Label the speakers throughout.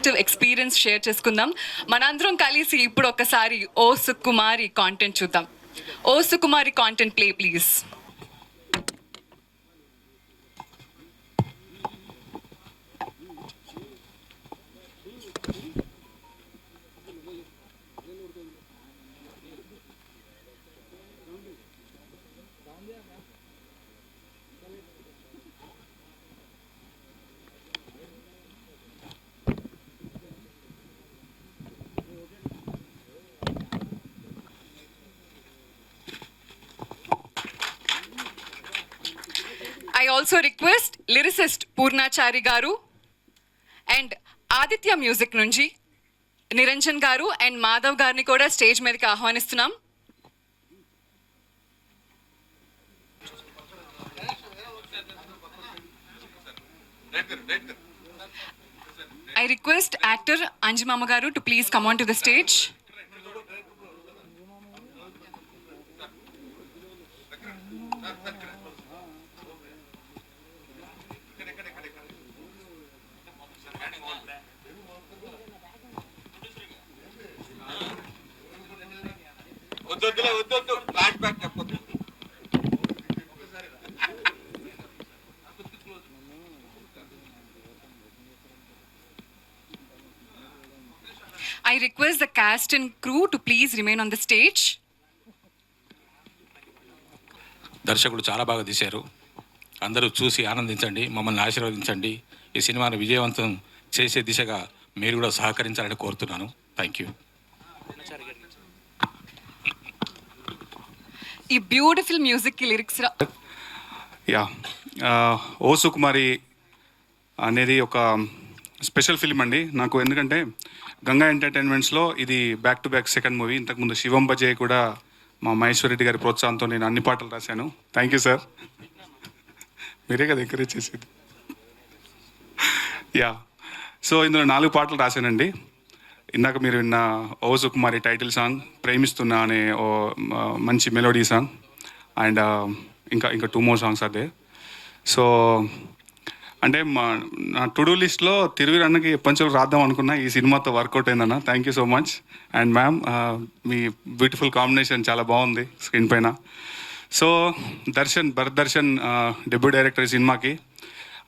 Speaker 1: Collective experience share చేసుకుందాం. మనందరం కలిసి ఇప్పుడు ఒకసారి ఓ సుకుమారి కాంటెంట్ చూద్దాం. O Sukumari content play please. I also request lyricist Purnachari Garu and Aditya Music నుంచి నిరంజన్ గారు అండ్ మాధవ్ గారిని కూడా స్టేజ్ మీదకి ఆహ్వానిస్తున్నాం. I request actor Anjumama Garu to please come on to the stage. I request the cast and crew to please remain on the stage.
Speaker 2: దర్శకుడు చాలా బాగా తీశారు. అందరూ చూసి ఆనందించండి, మమ్మల్ని ఆశీర్వదించండి. ఈ సినిమాను విజయవంతం చేసే దిశగా మీరు కూడా సహకరించాలని కోరుతున్నాను. Thank you.
Speaker 1: ఈ బ్యూటిఫుల్ మ్యూజిక్కి లిరిక్స్
Speaker 3: ఓ సుకుమారి అనేది ఒక స్పెషల్ ఫిల్మ్ అండి నాకు. ఎందుకంటే గంగా ఎంటర్టైన్మెంట్స్లో ఇది back to back second movie. ఇంతకుముందు శివం బజయ్ కూడా మా మహేశ్వర్ రెడ్డి గారి ప్రోత్సాహంతో నేను అన్ని పాటలు రాశాను. థ్యాంక్ యూ సార్, మీరే కదా ఎంకరేజ్ చేసేది. సో ఇందులో 4 పాటలు రాశానండి. ఇందాక మీరు విన్న ఓ సుకుమారి టైటిల్ సాంగ్, ప్రేమిస్తున్నా అనే ఓ మంచి మెలోడీ సాంగ్, అండ్ ఇంకా 2 more సాంగ్స్ అదే. సో అంటే నా టు డూ లిస్ట్లో తిరువిరు అన్నకి పంచులు రాద్దాం అనుకున్నా, ఈ సినిమాతో వర్కౌట్ అయిందన్న. Thank you so much. And ma'am, మీ బ్యూటిఫుల్ కాంబినేషన్ చాలా బాగుంది స్క్రీన్ పైన. So Bharat Darshan debut director ఈ సినిమాకి.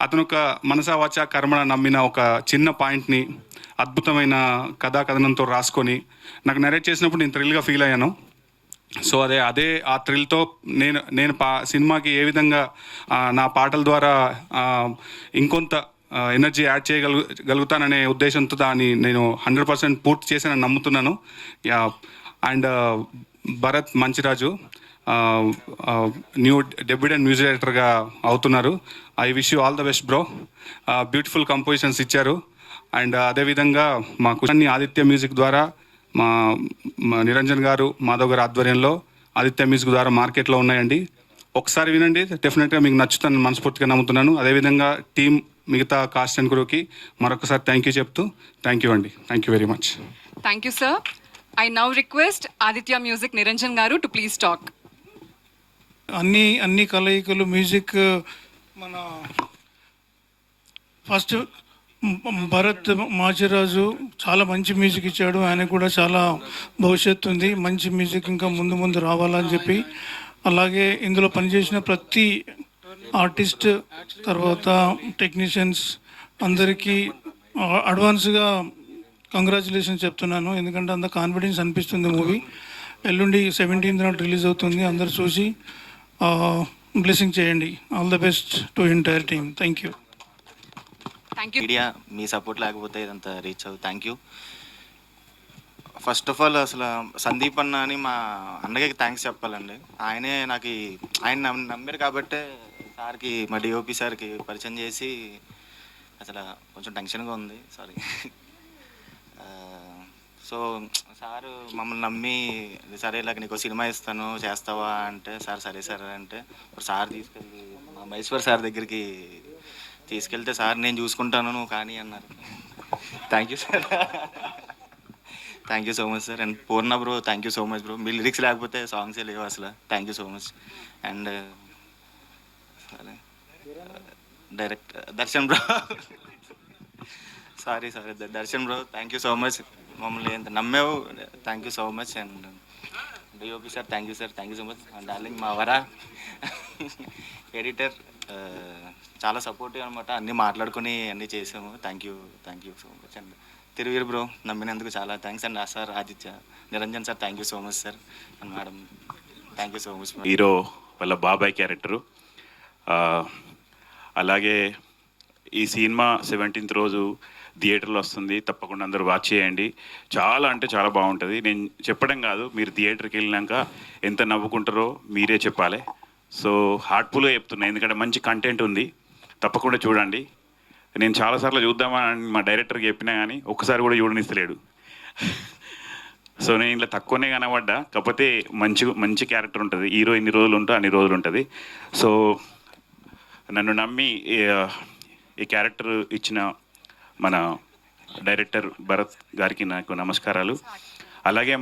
Speaker 3: అతను ఒక మనసా వాచా కర్మణ నమ్మిన ఒక చిన్న పాయింట్ని అద్భుతమైన కథనంతో రాసుకొని నాకు నరేట్ చేసినప్పుడు నేను థ్రిల్గా ఫీల్ అయ్యాను. సో అదే ఆ థ్రిల్తో నేను సినిమాకి ఏ విధంగా నా పాటల ద్వారా ఇంకొంత ఎనర్జీ యాడ్ చేయగలుగుతాననే ఉద్దేశంతో దాన్ని నేను 100% పూర్తి చేశానని నమ్ముతున్నాను. And Bharat Manchiraju new debutant music డైరెక్టర్గా అవుతున్నారు. I wish you all the best bro. Beautiful compositions ఇచ్చారు. అండ్ అదేవిధంగా మా కుషాన్ని ఆదిత్య మ్యూజిక్ ద్వారా మా నిరంజన్ గారు, మాధవ్ గారు ఆధ్వర్యంలో ఆదిత్య మ్యూజిక్ ద్వారా మార్కెట్లో ఉన్నాయండి. ఒకసారి వినండి, డెఫినెట్గా మీకు నచ్చుతానని మనస్ఫూర్తిగా నమ్ముతున్నాను. అదేవిధంగా టీం మిగతా కాస్ట్ అండ్ క్రూకి మరొకసారి థ్యాంక్ యూ చెప్తూ థ్యాంక్ యూ అండి. Thank you very much.
Speaker 1: Thank you sir. I now request Aditya music Niranjan గారు టు ప్లీజ్ టాక్.
Speaker 4: అన్ని కలయికలు మ్యూజిక్ మన ఫస్ట్ భరత్ మాచిరాజు చాలా మంచి మ్యూజిక్ ఇచ్చాడు. ఆయన కూడా చాలా భవిష్యత్తు ఉంది, మంచి మ్యూజిక్ ఇంకా ముందు రావాలని చెప్పి. అలాగే ఇందులో పనిచేసిన ప్రతి ఆర్టిస్ట్ తర్వాత టెక్నీషియన్స్ అందరికీ అడ్వాన్స్గా కంగ్రాచులేషన్స్ చెప్తున్నాను. ఎందుకంటే అంత కాన్ఫిడెన్స్ అనిపిస్తుంది మూవీ. ఎల్లుండి 17th నాడు రిలీజ్ అవుతుంది. అందరు చూసి బ్లెస్సింగ్ చేయండి. All the best to entire team. Thank you.
Speaker 5: Media me support లేకపోతే ఇదంతా రీచ్ అవ్వు. Thank you. First of all అసలు సందీప్ అన్న అని మా అన్నకి థ్యాంక్స్ చెప్పాలండి. ఆయన నమ్మారు కాబట్టే సార్కి, మా డిఓపి సార్కి పరిచయం చేసి అసలు కొంచెం టెన్షన్గా ఉంది, సారీ. సో సారు మమ్మల్ని నమ్మి, సరే ఇలాగ నీకు సినిమా ఇస్తాను చేస్తావా అంటే, సరే సార్ అంటే ఇప్పుడు సార్ తీసుకెళ్ళి మా మహేశ్వర్ సార్ దగ్గరికి తీసుకెళ్తే, సార్ నేను చూసుకుంటాను నువ్వు కానీ అన్నారు. Thank you sir, thank you so much sir. And Purna bro, thank you so much bro. మీ లిరిక్స్ లేకపోతే సాంగ్సే లేవు అసలు. Thank you so much. And direct Darshan bro, sorry Darshan bro, thank you so much. మమ్మల్ని ఎంత నమ్మావు, thank you so much. And DOP sir, thank you so much. And darling మా వరా ఎడిటర్ చాలా సపోర్టివ్ అనమాట, అన్నీ మాట్లాడుకుని అన్నీ చేసాము. Thank you so much. And Thiruveer bro నమ్మినందుకు చాలా thanks. And sir Aditya, Niranjan sir, thank you so much sir. And madam, thank you so much.
Speaker 6: Hero వాళ్ళ బాబాయ్ క్యారెక్టరు. అలాగే ఈ సినిమా 17th రోజు థియేటర్లో వస్తుంది, తప్పకుండా అందరూ వాచ్ చేయండి. చాలా అంటే చాలా బాగుంటుంది. నేను చెప్పడం కాదు, మీరు థియేటర్కి వెళ్ళినాక ఎంత నవ్వుకుంటారో మీరే చెప్పాలి. సో హార్ట్ఫుల్గా చెప్తున్నా, ఎందుకంటే మంచి కంటెంట్ ఉంది, తప్పకుండా చూడండి. నేను చాలాసార్లు చూద్దామని మా డైరెక్టర్కి చెప్పినా కానీ ఒక్కసారి కూడా చూడనిస్తలేడు. సో నేను ఇలా తక్కువనే కనబడ్డా, కాకపోతే మంచి క్యారెక్టర్ ఉంటుంది. హీరో ఎన్ని రోజులు ఉంటో అన్ని రోజులు ఉంటుంది. సో నన్ను నమ్మి ఈ క్యారెక్టర్ ఇచ్చిన మన డైరెక్టర్ భరత్ గారికి నాకు నమస్కారాలు. అలాగే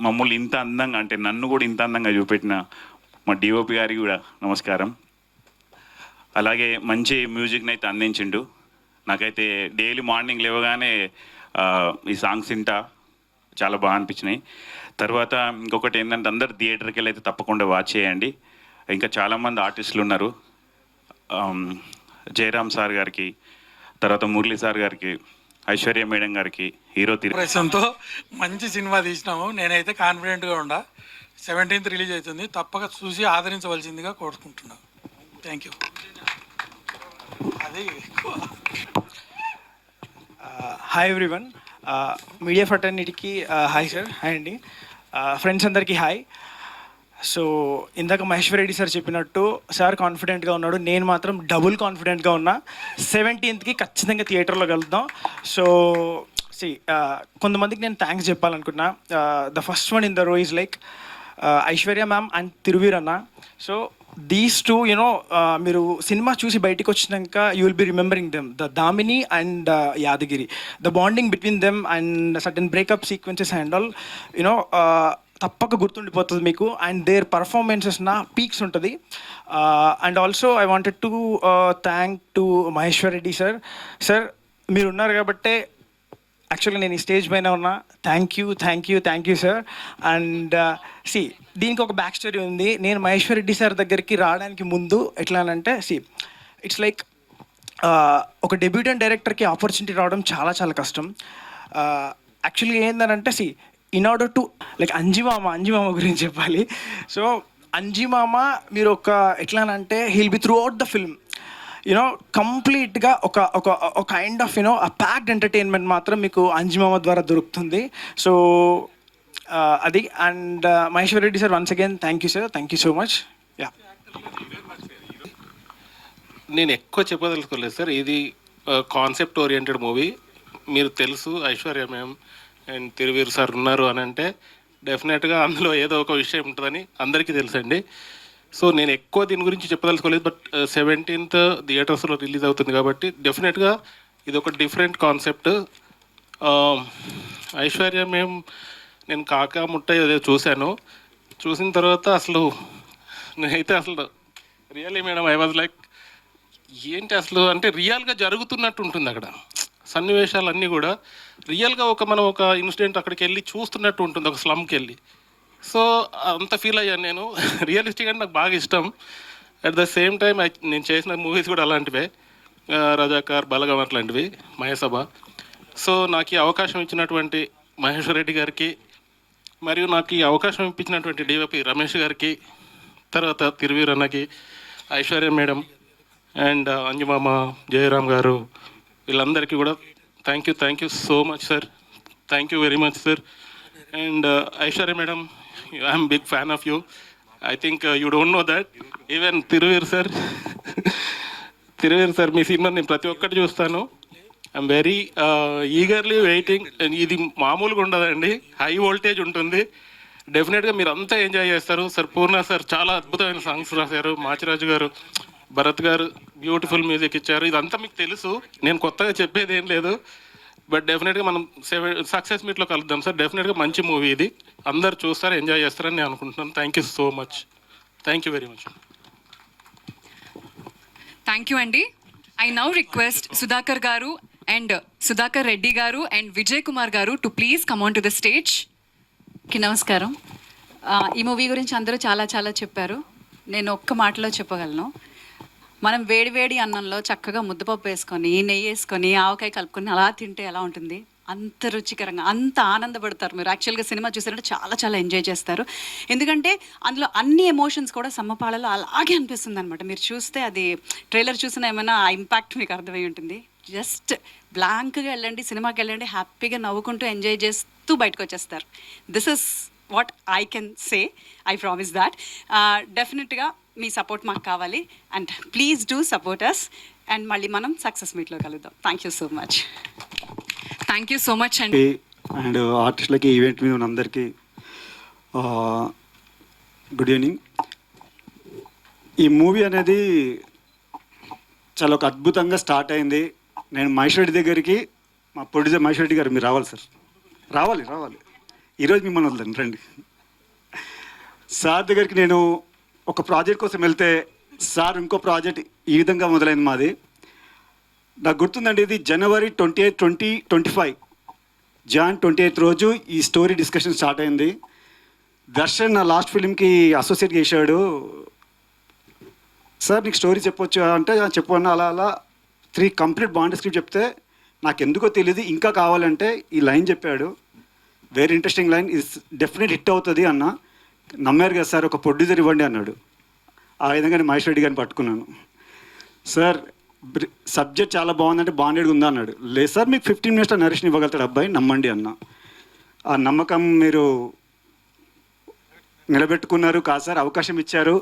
Speaker 6: మమ్మల్ని ఇంత అందంగా, అంటే నన్ను కూడా ఇంత అందంగా చూపెట్టిన మా డిఓపి గారికి కూడా నమస్కారం. అలాగే మంచి మ్యూజిక్ని అయితే అందించిండు. నాకైతే డైలీ మార్నింగ్ లేవగానే ఈ సాంగ్స్ వింటా, చాలా బాగా అనిపించినాయి. తర్వాత ఇంకొకటి ఏంటంటే అందరు థియేటర్కి వెళ్ళి అయితే తప్పకుండా వాచ్ చేయండి. ఇంకా చాలామంది ఆర్టిస్టులు ఉన్నారు. జయరామ్ సార్ గారికి, తర్వాత మురళీ సార్ గారికి, ఐశ్వర్య మేడం గారికి, హీరో
Speaker 7: ప్రశ్నతో మంచి సినిమా తీసినాము. నేనైతే కాన్ఫిడెంట్గా ఉండా. 17th రిలీజ్ అవుతుంది, తప్పక చూసి ఆదరించవలసిందిగా కోరుకుంటున్నాను. Thank you. అది
Speaker 8: హాయ్ ఎవ్రీవన్, మీడియా ఫ్రటర్నిటీకి హాయ్ సార్, హాయ్ అండి. ఫ్రెండ్స్ అందరికీ హాయ్. సో ఇందాక మహేశ్వర్ రెడ్డి సార్ చెప్పినట్టు సార్ కాన్ఫిడెంట్గా ఉన్నాడు, నేను మాత్రం డబుల్ కాన్ఫిడెంట్గా ఉన్నా. 17th ఖచ్చితంగా థియేటర్లో కలుద్దాం. సో కొంతమందికి నేను థ్యాంక్స్ చెప్పాలనుకున్నా. The first one in the row is like Aishwarya ma'am and Thiruveer అన్న. సో దీస్ టూ మీరు సినిమా చూసి బయటికి వచ్చినాక you will be remembering them, the Damini and Yadagiri, the bonding between them and certain breakup sequences and all తప్పక గుర్తుండిపోతుంది మీకు. అండ్ దేర్ పర్ఫార్మెన్సెస్ నా పీక్స్ ఉంటుంది. And also I wanted to thank to Maheshwar Reddy sir. Sir మీరు ఉన్నారు కాబట్టే యాక్చువల్గా నేను ఈ స్టేజ్ పైన ఉన్నా. Thank you sir. అండ్ దీనికి ఒక బ్యాక్ స్టోరీ ఉంది. నేను మహేశ్వర్ రెడ్డి సార్ దగ్గరికి రావడానికి ముందు ఎట్లా అంటే ఇట్స్ లైక్ ఒక డెబ్యూటెంట్ డైరెక్టర్కి ఆపర్చునిటీ రావడం చాలా చాలా కష్టం. యాక్చువల్గా ఏంటంటే in order to like Anjimama గురించి చెప్పాలి. సో అంజిమామ మీరు ఎట్లానంటే he'll be throughout the film కంప్లీట్గా ఒక kind of a packed entertainment మాత్రం మీకు అంజిమామ ద్వారా దొరుకుతుంది. సో అది. And Maheshwar Reddy sir, once again thank you sir, thank you so much. Yeah,
Speaker 9: నేను ఎక్కువ చెప్పదలుచుకోలేదు సార్. ఇది కాన్సెప్ట్ ఓరియంటెడ్ మూవీ. మీరు తెలుసు Aishwarya ma'am and Thiruveer sir ఉన్నారు అని అంటే డెఫినెట్గా అందులో ఏదో ఒక విషయం ఉంటుందని అందరికీ తెలుసండి. సో నేను ఎక్కువ దీని గురించి చెప్పదలుచుకోలేదు. బట్ 17th థియేటర్స్లో రిలీజ్ అవుతుంది కాబట్టి డెఫినెట్గా ఇది ఒక డిఫరెంట్ కాన్సెప్ట్. ఐశ్వర్య మేము నేను కాకా ముట్ట ఏదో చూసిన తర్వాత నేనైతే really madam I was like ఏంటి అంటే రియల్గా జరుగుతున్నట్టు ఉంటుంది అక్కడ. సన్నివేశాలన్నీ కూడా రియల్గా మనం ఒక ఇన్సిడెంట్ అక్కడికి వెళ్ళి చూస్తున్నట్టు ఉంటుంది, ఒక స్లమ్కి వెళ్ళి. సో అంత ఫీల్ అయ్యాను నేను. రియలిస్టిక్ అంటే నాకు బాగా ఇష్టం. అట్ ద సేమ్ టైం నేను చేసిన మూవీస్ కూడా అలాంటివే, రజాకార్, బలగం అట్లాంటివి, మహేసభ. సో నాకు ఈ అవకాశం ఇచ్చినటువంటి మహేశ్వర్ రెడ్డి గారికి, మరియు నాకు ఈ అవకాశం ఇప్పించినటువంటి డిఓపి రమేష్ గారికి, తర్వాత తిరువీర్ అన్నకి, ఐశ్వర్య మేడం అండ్ అంజుమామ, జయరామ్ గారు, వీళ్ళందరికీ కూడా thank you so much sir. Thank you very much sir. And Aishwarya madam, I'm big fan of you. I think you don't know that. Even Thiruveer sir మీ సినిమా నేను ప్రతి ఒక్కటి చూస్తాను. I'm very eagerly waiting. ఇది మామూలుగా ఉండదండి, హై వోల్టేజ్ ఉంటుంది. డెఫినెట్గా మీరు అంతా ఎంజాయ్ చేస్తారు సార్. పూర్ణ సార్ చాలా అద్భుతమైన సాంగ్స్ రాశారు. మాచిరాజు గారు, భరత్ గారు బ్యూటిఫుల్ మ్యూజిక్ ఇచ్చారు. ఇదంతా మీకు తెలుసు, నేను కొత్తగా చెప్పేది ఏం లేదు. బట్ డెఫినెట్గా మనం సక్సెస్ మీట్లో కలుద్దాం సార్. డెఫినెట్గా మంచి మూవీ ఇది, అందరు చూస్తారు, ఎంజాయ్ చేస్తారని నేను అనుకుంటున్నాను. Thank you so much. Thank you very much.
Speaker 1: Thank you అండి. ఐ నౌ రిక్వెస్ట్ సుధాకర్ గారు అండ్ సుధాకర్ రెడ్డి గారు అండ్ విజయ్ కుమార్ గారు to please come on to the stage.
Speaker 10: కి నమస్కారం. ఈ మూవీ గురించి అందరూ చాలా చాలా చెప్పారు. నేను ఒక్క మాటలో చెప్పగలను. మనం వేడి వేడి అన్నంలో చక్కగా ముద్దపప్పు వేసుకొని, నెయ్యి వేసుకొని, ఆవకాయ కలుపుకొని అలా తింటే ఎలా ఉంటుంది? అంత రుచికరంగా, అంత ఆనందపడతారు మీరు. యాక్చువల్గా సినిమా చూసారంటే చాలా చాలా ఎంజాయ్ చేస్తారు. ఎందుకంటే అందులో అన్ని ఎమోషన్స్ కూడా సమపాలలో అలాగే అనిపిస్తుంది అనమాట. మీరు చూస్తే అది ట్రైలర్ చూసిన ఏమైనా ఆ ఇంపాక్ట్ మీకు అర్థమై ఉంటుంది. జస్ట్ బ్లాంక్గా వెళ్ళండి, సినిమాకి వెళ్ళండి, హ్యాపీగా నవ్వుకుంటూ ఎంజాయ్ చేస్తూ బయటకు వచ్చేస్తారు. This is what I can say. I promise that. డెఫినెట్గా మీ సపోర్ట్ మాకు కావాలి and please do support us. And మళ్ళీ మనం సక్సెస్ మీట్లో కలుద్దాం. Thank you so much.
Speaker 1: Thank you so much అండి.
Speaker 11: అండ్ ఆర్టిస్టులకి, ఈవెంట్ మీద ఉన్న అందరికీ గుడ్ ఈవినింగ్. ఈ మూవీ అనేది చాలా ఒక అద్భుతంగా స్టార్ట్ అయింది. నేను మహేష్ రెడ్డి దగ్గరికి, మా ప్రొడ్యూసర్ మహేష్ రెడ్డి గారు, మీరు రావాలి సార్, రావాలి ఈరోజు మిమ్మల్ని వద్దండి, రండి. సార్ దగ్గరికి నేను ఒక ప్రాజెక్ట్ కోసం వెళ్తే సార్ ఇంకో ప్రాజెక్ట్ ఈ విధంగా మొదలైంది మాది. నాకు గుర్తుందండి, ఇది January 28, 2025 Jan 28 రోజు ఈ స్టోరీ డిస్కషన్ స్టార్ట్ అయింది. దర్శన్ నా లాస్ట్ ఫిలింకి అసోసియేట్ చేశాడు. సార్ నీకు స్టోరీ చెప్పొచ్చు అంటే చెప్పన్నా, అలా 3 కంప్లీట్ బాండ్ స్క్రిప్ట్ చెప్తే నాకు ఎందుకో తెలియదు, ఇంకా కావాలంటే ఈ లైన్ చెప్పాడు. వెరీ ఇంట్రెస్టింగ్ లైన్, ఇది డెఫినెట్ హిట్ అవుతుంది అన్న. నమ్మారు కదా సార్, ఒక ప్రొడ్యూసర్ ఇవ్వండి అన్నాడు. ఆ విధంగా నేను మహేష్ రెడ్డి గారిని పట్టుకున్నాను. సార్ సబ్జెక్ట్ చాలా బాగుందంటే బాండెడ్గా ఉందా అన్నాడు. లేదు సార్, మీకు 15 minutesలో నరేషన్ ఇవ్వగలుగుతాడు అబ్బాయి, నమ్మండి అన్న. ఆ నమ్మకం మీరు నిలబెట్టుకున్నారు. కాదు సార్, అవకాశం ఇచ్చారు,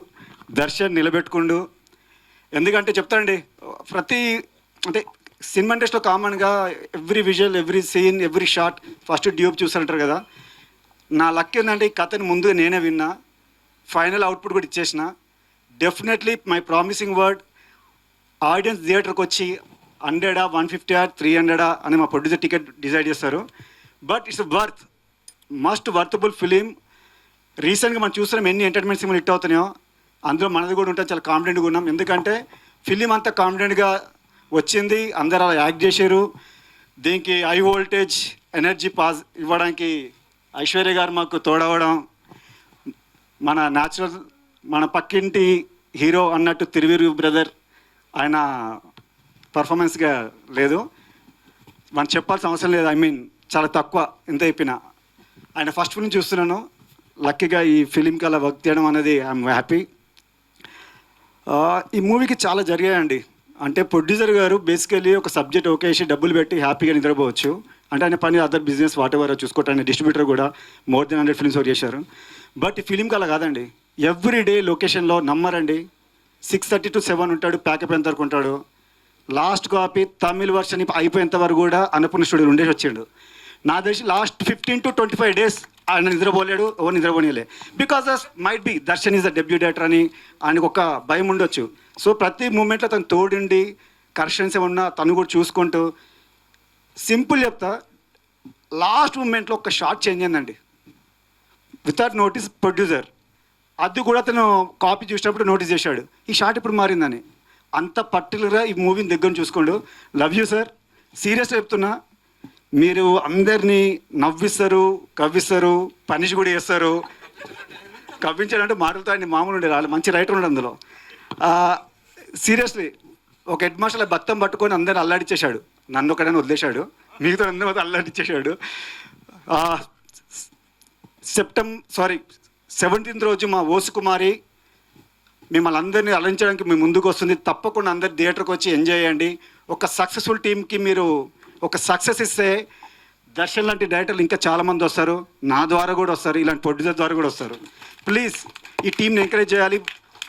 Speaker 11: దర్శన్ నిలబెట్టుకుండు. ఎందుకంటే చెప్తానండి, ప్రతి అంటే సినిమా ఇండస్ట్రీలో కామన్గా every visual, every scene, every shot first డ్యూప్ చూసారంటారు కదా. నా లక్ ఏంటంటే ఈ కథని ముందుగా నేనే విన్నా, ఫైనల్ అవుట్పుట్ కూడా ఇచ్చేసిన. Definitely my promising word, audience థియేటర్కి వచ్చి 100, 150, 300 అని మా ప్రొడ్యూసర్ టికెట్ డిసైడ్ చేస్తారు. But it's must worthable film. రీసెంట్గా మనం చూస్తున్నాం ఎన్ని ఎంటర్టైన్మెంట్ సినిమాలు హిట్ అవుతున్నాయో, అందులో మనది కూడా ఉంటుంది. చాలా కాన్ఫిడెంట్గా ఉన్నాం, ఎందుకంటే ఫిలిం అంతా కాన్ఫిడెంట్గా వచ్చింది, అందరు అలా యాక్ట్ చేశారు. దీనికి హై వోల్టేజ్ ఎనర్జీ పాజ్ ఇవ్వడానికి ఐశ్వర్య గారు మాకు తోడవడం, మన న్యాచురల్ మన పక్కింటి హీరో అన్నట్టు తిరువీరు బ్రదర్, ఆయన పర్ఫార్మెన్స్గా లేదు, మనం చెప్పాల్సిన అవసరం లేదు. చాలా తక్కువ ఎంత అయిపోయినా. ఆయన ఫస్ట్ ఫిల్మ్ చూస్తున్నాను, లక్కీగా ఈ ఫిలింకి అలా వర్క్ చేయడం అనేది ఐఎమ్ హ్యాపీ. ఈ మూవీకి చాలా జరిగాయండి. అంటే ప్రొడ్యూసర్ గారు బేసికలీ ఒక సబ్జెక్ట్ ఓకే చేసి డబ్బులు పెట్టి హ్యాపీగా నిద్రపోవచ్చు. అంటే ఆయన పని అదర్ బిజినెస్ వాట్ ఎవర్ చూసుకోవటం. ఆయన డిస్ట్రిబ్యూటర్ కూడా more than 100 ఫిల్మ్స్ వర్క్ చేశారు. బట్ ఈ ఫిలింకి అలా కాదండి. ఎవ్రీ డే లొకేషన్లో నమ్మరండి, 6:30 to 7 ఉంటాడు, ప్యాకప్ ఎంత వరకు ఉంటాడు. లాస్ట్ కాపీ తమిళ్ వర్షన్ అయిపోయేంత వరకు కూడా అన్నపూర్ణ స్టూడియోలో ఉండేసి వచ్చిండు. నా తెలిసి లాస్ట్ 15 to 25 days ఆయన నిద్రపోలేడు, ఎవరు నిద్రపోనీయలే. Because might be Darshan is the debut director అని ఆయనకు ఒక భయం ఉండొచ్చు. సో ప్రతి మూమెంట్లో తను తోడుండి, కరెక్షన్స్ ఏమన్నా తను కూడా చూసుకుంటూ, సింపుల్ చెప్తా, లాస్ట్ మూమెంట్లో ఒక షార్ట్ చేంజ్ అయిందండి వితౌట్ నోటీస్ ప్రొడ్యూసర్. అది కూడా అతను కాపీ చూసినప్పుడు నోటీస్ చేశాడు, ఈ షార్ట్ ఇప్పుడు మారిందని. అంత పర్టికులర్గా ఈ మూవీని దగ్గర చూసుకోండు. లవ్ యూ సార్, సీరియస్గా చెప్తున్నా. మీరు అందరినీ నవ్విస్తారు, కవ్విస్తారు, పనిష్ కూడా చేస్తారు. కవ్వించాడంటే మాటలతో ఆయన మామూలు ఉండే వాళ్ళు, మంచి రైటర్ ఉండే అందులో. సీరియస్లీ ఒక హెడ్ మాస్టర్ బత్తం పట్టుకొని అందరిని అల్లాడిచ్చేశాడు. నన్ను ఒకడని వదిలేశాడు, మిగతా అందరూ అల్లాడిచ్చేశాడు. 17th రోజు మా ఓసు కుమారి మిమ్మల్ని అందరినీ అలరించడానికి మీ ముందుకు వస్తుంది. తప్పకుండా అందరు థియేటర్కి వచ్చి ఎంజాయ్ చేయండి. ఒక సక్సెస్ఫుల్ టీంకి మీరు ఒక సక్సెస్ ఇస్తే దర్శన్ లాంటి డైరెక్టర్లు ఇంకా చాలామంది వస్తారు, నా ద్వారా కూడా వస్తారు, ఇలాంటి ప్రొడ్యూసర్ ద్వారా కూడా వస్తారు. ప్లీజ్ ఈ టీంని ఎంకరేజ్ చేయాలి.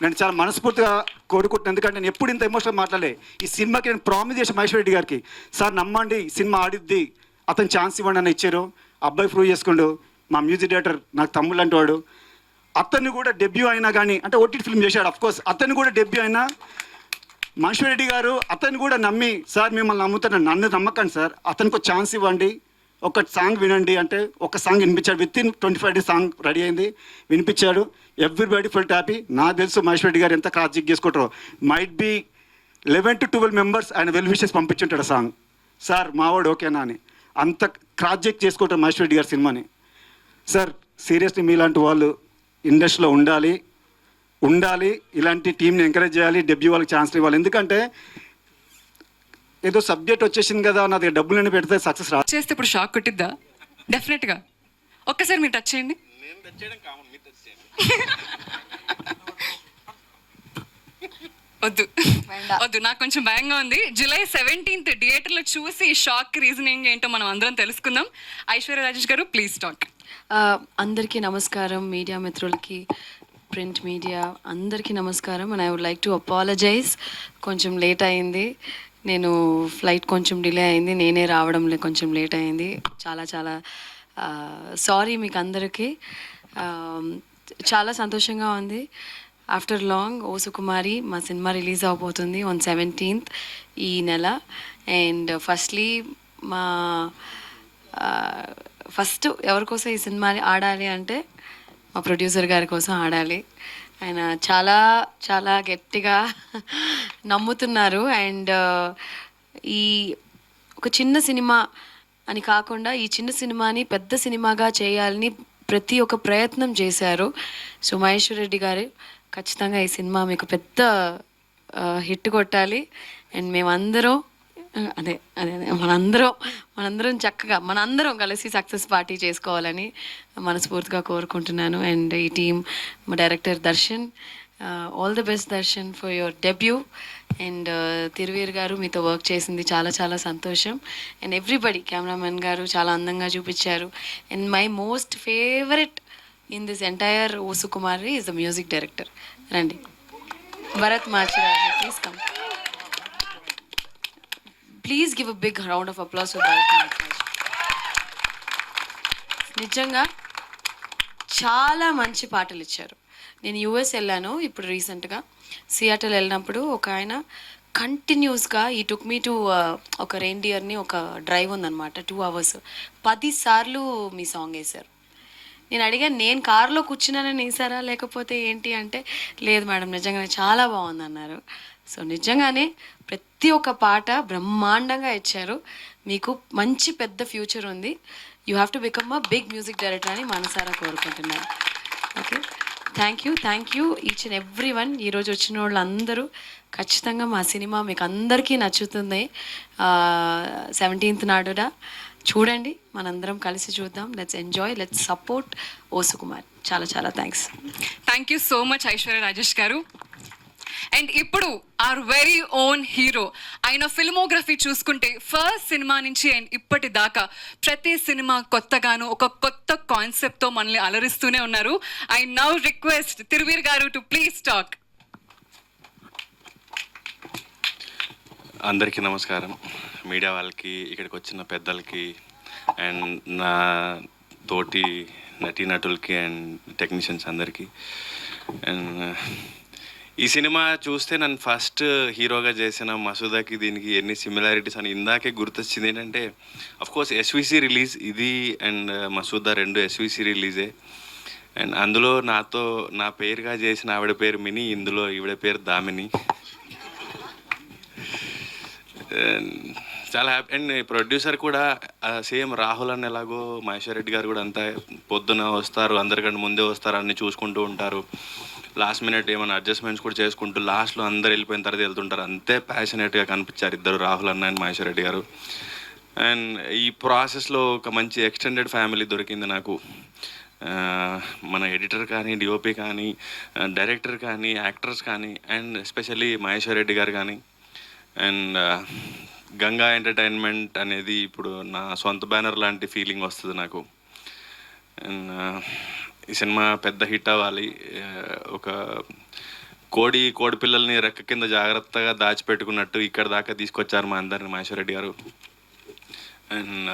Speaker 11: నేను చాలా మనస్ఫూర్తిగా కోరుకుంటున్నాను, ఎందుకంటే నేను ఎప్పుడు ఇంత ఎమోషనల్ మాట్లాడలే. ఈ సినిమాకి నేను ప్రామిస్ చేసి మహేష్ రెడ్డి గారికి, సార్ నమ్మండి సినిమా ఆడిద్ది, అతను ఛాన్స్ ఇవ్వండి అని ఇచ్చారు. అబ్బాయి ప్రూవ్ చేసుకుండు. మా మ్యూజిక్ డైరెక్టర్ నాకు తమ్ముళ్ళు అంటే వాడు, అతన్ని కూడా డెబ్యూ అయినా కానీ, అంటే ఓటీటీ ఫిల్మ్ చేశాడు అఫ్కోర్స్, అతను కూడా డెబ్యూ అయినా మహేష్ రెడ్డి గారు అతను కూడా నమ్మి, సార్ మిమ్మల్ని నమ్ముతాను, నన్ను నమ్మకండి సార్, అతనికి ఒక ఛాన్స్ ఇవ్వండి, ఒక సాంగ్ వినండి అంటే ఒక సాంగ్ వినిపించాడు. వితిన్ 25 days సాంగ్ రెడీ అయింది, వినిపించాడు. Everybody full happy. నాకు తెలుసు మహేష్ రెడ్డి గారు ఎంత క్రాస్ చెక్ చేసుకుంటారో. మైట్ బి 11 to 12 members ఆయన వెల్ విషెస్ పంపించుంటాడు సాంగ్. సార్ మావాడు ఓకేనా అని. అంత క్రాస్ చెక్ చేసుకుంటారు మహేష్ రెడ్డి గారి సినిమాని. సార్ సీరియస్లీ మీలాంటి వాళ్ళు ఇండస్ట్రీలో ఉండాలి, ఇలాంటి టీంని ఎంకరేజ్ చేయాలి, డెబ్యూ వాళ్ళకి ఛాన్స్ ఇవ్వాలి. ఎందుకంటే ఏదో సబ్జెక్ట్ వచ్చేసింది కదా, నా దగ్గర డబ్బులు పెడితే సక్సెస్ రా
Speaker 1: చేస్తే ఇప్పుడు షాక్ కొట్టిద్దా? డెఫినెట్గా. ఒక్కసారి మీరు టచ్ చేయండి. వద్దు, నాకు కొంచెం భయంగా ఉంది. జూలై 17th థియేటర్లో చూసి షాక్ రీజనింగ్ ఏంటో మనం అందరం తెలుసుకుందాం. ఐశ్వర్య రాజేష్ గారు ప్లీజ్ టాక్.
Speaker 12: అందరికీ నమస్కారం, మీడియా మిత్రులకి, ప్రింట్ మీడియా అందరికీ నమస్కారం. And I would like to apologise. కొంచెం లేట్ అయింది, నేను ఫ్లైట్ కొంచెం డిలే అయింది, నేనే రావడంలో కొంచెం లేట్ అయింది. చాలా చాలా సారీ మీకు అందరికీ. చాలా సంతోషంగా ఉంది. ఆఫ్టర్ లాంగ్ ఓ సుకుమారి మా సినిమా రిలీజ్ అవబోతుంది ఆన్ 17th ఈ నెల. అండ్ ఫస్ట్లీ ఫస్ట్ ఎవరి కోసం ఈ సినిమా ఆడాలి అంటే మా ప్రొడ్యూసర్ గారి కోసం ఆడాలి. ఆయన చాలా చాలా గట్టిగా నమ్ముతున్నారు. అండ్ ఈ ఒక చిన్న సినిమా అని కాకుండా ఈ చిన్న సినిమాని పెద్ద సినిమాగా చేయాలని ప్రతి ఒక్క ప్రయత్నం చేశారు. సో మహేశ్వర్ రెడ్డి గారు ఖచ్చితంగా ఈ సినిమా మీకు పెద్ద హిట్ కొట్టాలి. అండ్ మేమందరం అదే అదే అదే మనందరం చక్కగా మనందరం కలిసి సక్సెస్ పార్టీ చేసుకోవాలని మనస్ఫూర్తిగా కోరుకుంటున్నాను. అండ్ ఈ టీమ్ మా director Darshan, all the best Darshan for your debut. And Thiruveer గారు మీతో వర్క్ చేసింది చాలా చాలా సంతోషం. అండ్ ఎవ్రీబడి, కెమెరామెన్ గారు చాలా అందంగా చూపించారు. And my most favourite in this entire O Sukumari is the music director. రండి Bharat Machiraju, please come. Please give a big round of applause for Bharat Machiraju. నిజంగా చాలా మంచి పాటలు ఇచ్చారు. నేను యూఎస్ వెళ్ళాను ఇప్పుడు రీసెంట్గా. సియాటల్ వెళ్ళినప్పుడు ఒక ఆయన కంటిన్యూస్గా ఈ టుక్ మీ టు ఒక రెయిన్డియర్ని ఒక డ్రైవ్ ఉందన్నమాట 2 hours 10 సార్లు మీ సాంగ్ వేశారు. నేను అడిగాను, నేను కారులో కూర్చున్నానని వేసారా లేకపోతే ఏంటి అంటే, లేదు మేడం నిజంగానే చాలా బాగుంది అన్నారు. సో నిజంగానే ప్రతి ఒక్క పాట బ్రహ్మాండంగా ఇచ్చారు. మీకు మంచి పెద్ద ఫ్యూచర్ ఉంది. You have to become a big music director అని మనసారా కోరుకుంటున్నాను. Okay, thank you each and every one. ఈరోజు వచ్చిన వాళ్ళందరూ ఖచ్చితంగా మా సినిమా మీకు అందరికీ నచ్చుతుంది. 17th నాడున చూడండి, మనందరం కలిసి చూద్దాం. లెట్స్ ఎంజాయ్, లెట్స్ సపోర్ట్ ఓ సుకుమార్. చాలా చాలా
Speaker 1: thank you so much Aishwarya Rajesh గారు. అండ్ ఇప్పుడు ఆర్ వెరీ ఓన్ హీరో. ఆయన ఫిల్మోగ్రఫీ చూసుకుంటే ఫస్ట్ సినిమా నుంచి అండ్ ఇప్పటి దాకా ప్రతి సినిమా కొత్తగాను ఒక కొత్త కాన్సెప్ట్తో మనల్ని అలరిస్తూనే ఉన్నారు. ఐ నౌ రిక్వెస్ట్ తిరువీర్ గారు టు ప్లీజ్ టాక్.
Speaker 13: అందరికీ నమస్కారం, మీడియా వాళ్ళకి, ఇక్కడికి వచ్చిన పెద్దలకి, అండ్ నా తోటి నటీనటులకి అండ్ టెక్నీషియన్స్ అందరికీ. అండ్ ఈ సినిమా చూస్తే నన్ను ఫస్ట్ హీరోగా చేసిన మసూదాకి దీనికి ఎన్ని సిమిలారిటీస్ అని ఇందాకే గుర్తొచ్చింది. ఏంటంటే అఫ్కోర్స్ ఎస్విసి రిలీజ్ ఇది అండ్ మసూదా 2 ఎస్విసి రిలీజే. అండ్ అందులో నాతో నా పేరుగా చేసిన ఆవిడ పేరు మిని, ఇందులో ఈవిడ పేరు దామిని. చాలా హ్యాపీ. అండ్ ప్రొడ్యూసర్ కూడా సేమ్ రాహుల్ అని ఎలాగో మహేశ్వర్ రెడ్డి గారు కూడా అంతా పొద్దున వస్తారు, అందరికంటే ముందే వస్తారు, అన్నీ చూసుకుంటూ ఉంటారు. లాస్ట్ మినిట్ ఏమైనా అడ్జస్ట్మెంట్స్ కూడా చేసుకుంటూ లాస్ట్లో అందరు వెళ్ళిపోయిన తర్వాత వెళ్తుంటారు. అంతే ప్యాషనేట్గా కనిపించారు ఇద్దరు, రాహుల్ అన్న అండ్ మహేశ్వర్ రెడ్డి గారు. అండ్ ఈ ప్రాసెస్లో ఒక మంచి ఎక్స్టెండెడ్ ఫ్యామిలీ దొరికింది నాకు. మన ఎడిటర్ కానీ, డిఓపి కానీ, డైరెక్టర్ కానీ, యాక్టర్స్ కానీ, అండ్ ఎస్పెషల్లీ మహేశ్వర్ రెడ్డి గారు కానీ. అండ్ గంగా ఎంటర్టైన్మెంట్ అనేది ఇప్పుడు నా సొంత బ్యానర్ లాంటి ఫీలింగ్ వస్తుంది నాకు. అండ్ ఈ సినిమా పెద్ద హిట్ అవ్వాలి. ఒక కోడి పిల్లల్ని రెక్క కింద జాగ్రత్తగా దాచిపెట్టుకున్నట్టు ఇక్కడ దాకా తీసుకొచ్చారు మా అందరిని మహేశ్వర్ రెడ్డి గారు. అండ్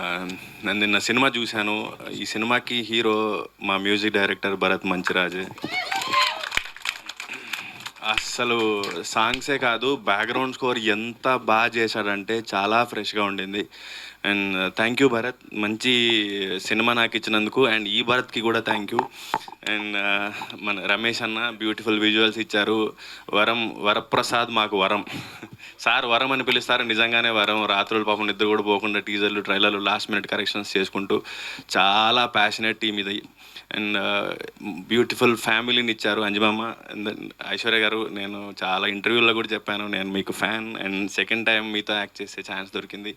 Speaker 13: నేను నిన్న సినిమా చూశాను. ఈ సినిమాకి హీరో మా మ్యూజిక్ డైరెక్టర్ భరత్ మంచిరాజు. అస్సలు సాంగ్సే కాదు, బ్యాక్గ్రౌండ్ స్కోర్ ఎంత బాగా చేశాడంటే చాలా ఫ్రెష్గా ఉండింది. అండ్ థ్యాంక్ యూ భరత్, మంచి సినిమా నాకు ఇచ్చినందుకు. అండ్ ఈ భరత్కి కూడా థ్యాంక్ యూ. అండ్ మన రమేష్ అన్న బ్యూటిఫుల్ విజువల్స్ ఇచ్చారు. వరప్రసాద్ మాకు వరం. సార్ వరం అని పిలుస్తారు, నిజంగానే వరం. రాత్రులు పాపం నిద్ర కూడా పోకుండా టీజర్లు, ట్రైలర్లు, లాస్ట్ మినిట్ కరెక్షన్స్ చేసుకుంటూ చాలా ప్యాషనెట్ టీమ్ ఇది. అండ్ బ్యూటిఫుల్ ఫ్యామిలీని ఇచ్చారు అంజమమ్మ అండ్ ఐశ్వర్య గారు. నేను చాలా ఇంటర్వ్యూల్లో కూడా చెప్పాను, నేను మీకు ఫ్యాన్. అండ్ సెకండ్ టైం మీతో యాక్ట్ చేసే ఛాన్స్ దొరికింది.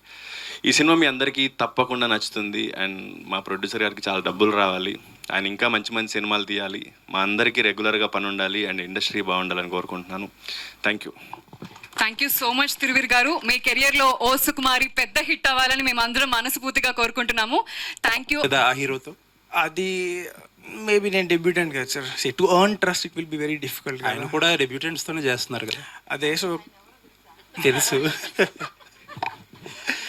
Speaker 13: ఈ సినిమా మీ అందరికీ తప్పకుండా నచ్చుతుంది. అండ్ మా ప్రొడ్యూసర్ గారికి చాలా డబ్బులు రావాలి, ఆయన ఇంకా మంచి మంచి సినిమాలు తీయాలి, మా అందరికీ రెగ్యులర్గా పని ఉండాలి అండ్ ఇండస్ట్రీ బాగుండాలని కోరుకుంటున్నాను. Thank you.
Speaker 1: Thank you so much Thiruveer గారు. మీ కెరియర్లో ఓ సుకుమారి పెద్ద హిట్ అవ్వాలని మేము అందరం మనస్ఫూర్తిగా కోరుకుంటున్నాము. Thank you.
Speaker 2: ఆ హీరోతో
Speaker 8: అది మేబీ నేను డెబ్యూటెంట్ కదా sir. To earn trust it will be very difficult.
Speaker 2: ఆయన కూడా డెబ్యూటెంట్స్తోనే చేస్తున్నారు కదా.
Speaker 8: అదే సో
Speaker 2: తెలుసు.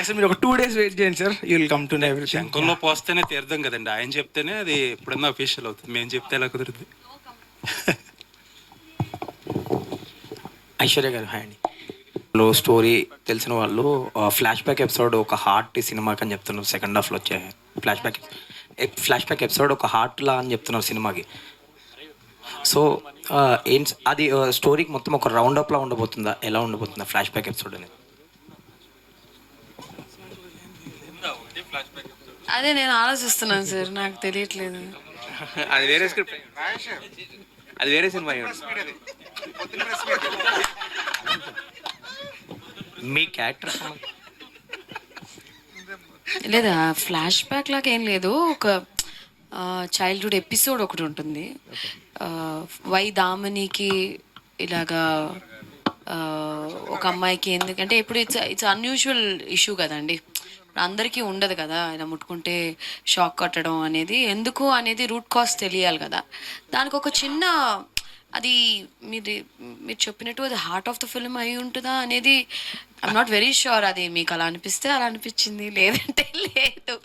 Speaker 8: సార్ మీరు ఒక 2 days వెయిట్ చేయండి sir, you will come to know everything.
Speaker 2: శంఖంలో పోస్తేనే తీర్థం కదండి. ఆయన చెప్తేనే అది ఎప్పుడన్నా అఫీషియల్ అవుతుంది, మేము చెప్తే ఎలా కుదురుతుంది.
Speaker 14: ఐశ్వర్య గారు హాయ్ అండి. లో స్టోరీ తెలిసిన వాళ్ళు ఫ్లాష్ బ్యాక్ ఎపిసోడ్ ఒక హార్ట్ సినిమాకి అని చెప్తున్నారు. సెకండ్ హాఫ్లో వచ్చే ఫ్లాష్ బ్యాక్ ఎపిసోడ్ ఒక హార్ట్లా అని చెప్తున్నారు సినిమాకి. సో అది స్టోరీకి మొత్తం ఒక రౌండప్లా ఉండబోతుందా, ఎలా ఉండబోతుందా ఫ్లాష్ బ్యాక్ ఎపిసోడ్ అనేది?
Speaker 12: అదే నేను ఆలోచిస్తున్నాను సార్, నాకు తెలియట్లేదు.
Speaker 14: అది వేరే స్క్రిప్ట్, అది వేరే సినిమా. మీ క్యారెక్టర్
Speaker 12: లేదా ఫ్లాష్ బ్యాక్ లాగా ఏం లేదు, ఒక చైల్డ్హుడ్ ఎపిసోడ్ ఒకటి ఉంటుంది. వై దామనికి ఇలాగా ఒక అమ్మాయికి ఎందుకంటే ఇప్పుడు ఇట్స్ అన్యూజువల్ ఇష్యూ కదండి, అందరికీ ఉండదు కదా ఇలా ముట్టుకుంటే షాక్ కట్టడం అనేది. ఎందుకు అనేది రూట్ కాజ్ తెలియాలి కదా. దానికి ఒక చిన్న అది మీరు చెప్పినట్టు అది హార్ట్ ఆఫ్ ద ఫిల్మ్ అయి ఉంటుందా అనేది ఐఎమ్ నాట్ వెరీ షూర్. అది మీకు అలా అనిపిస్తే అలా అనిపించింది, లేదంటే లేదు.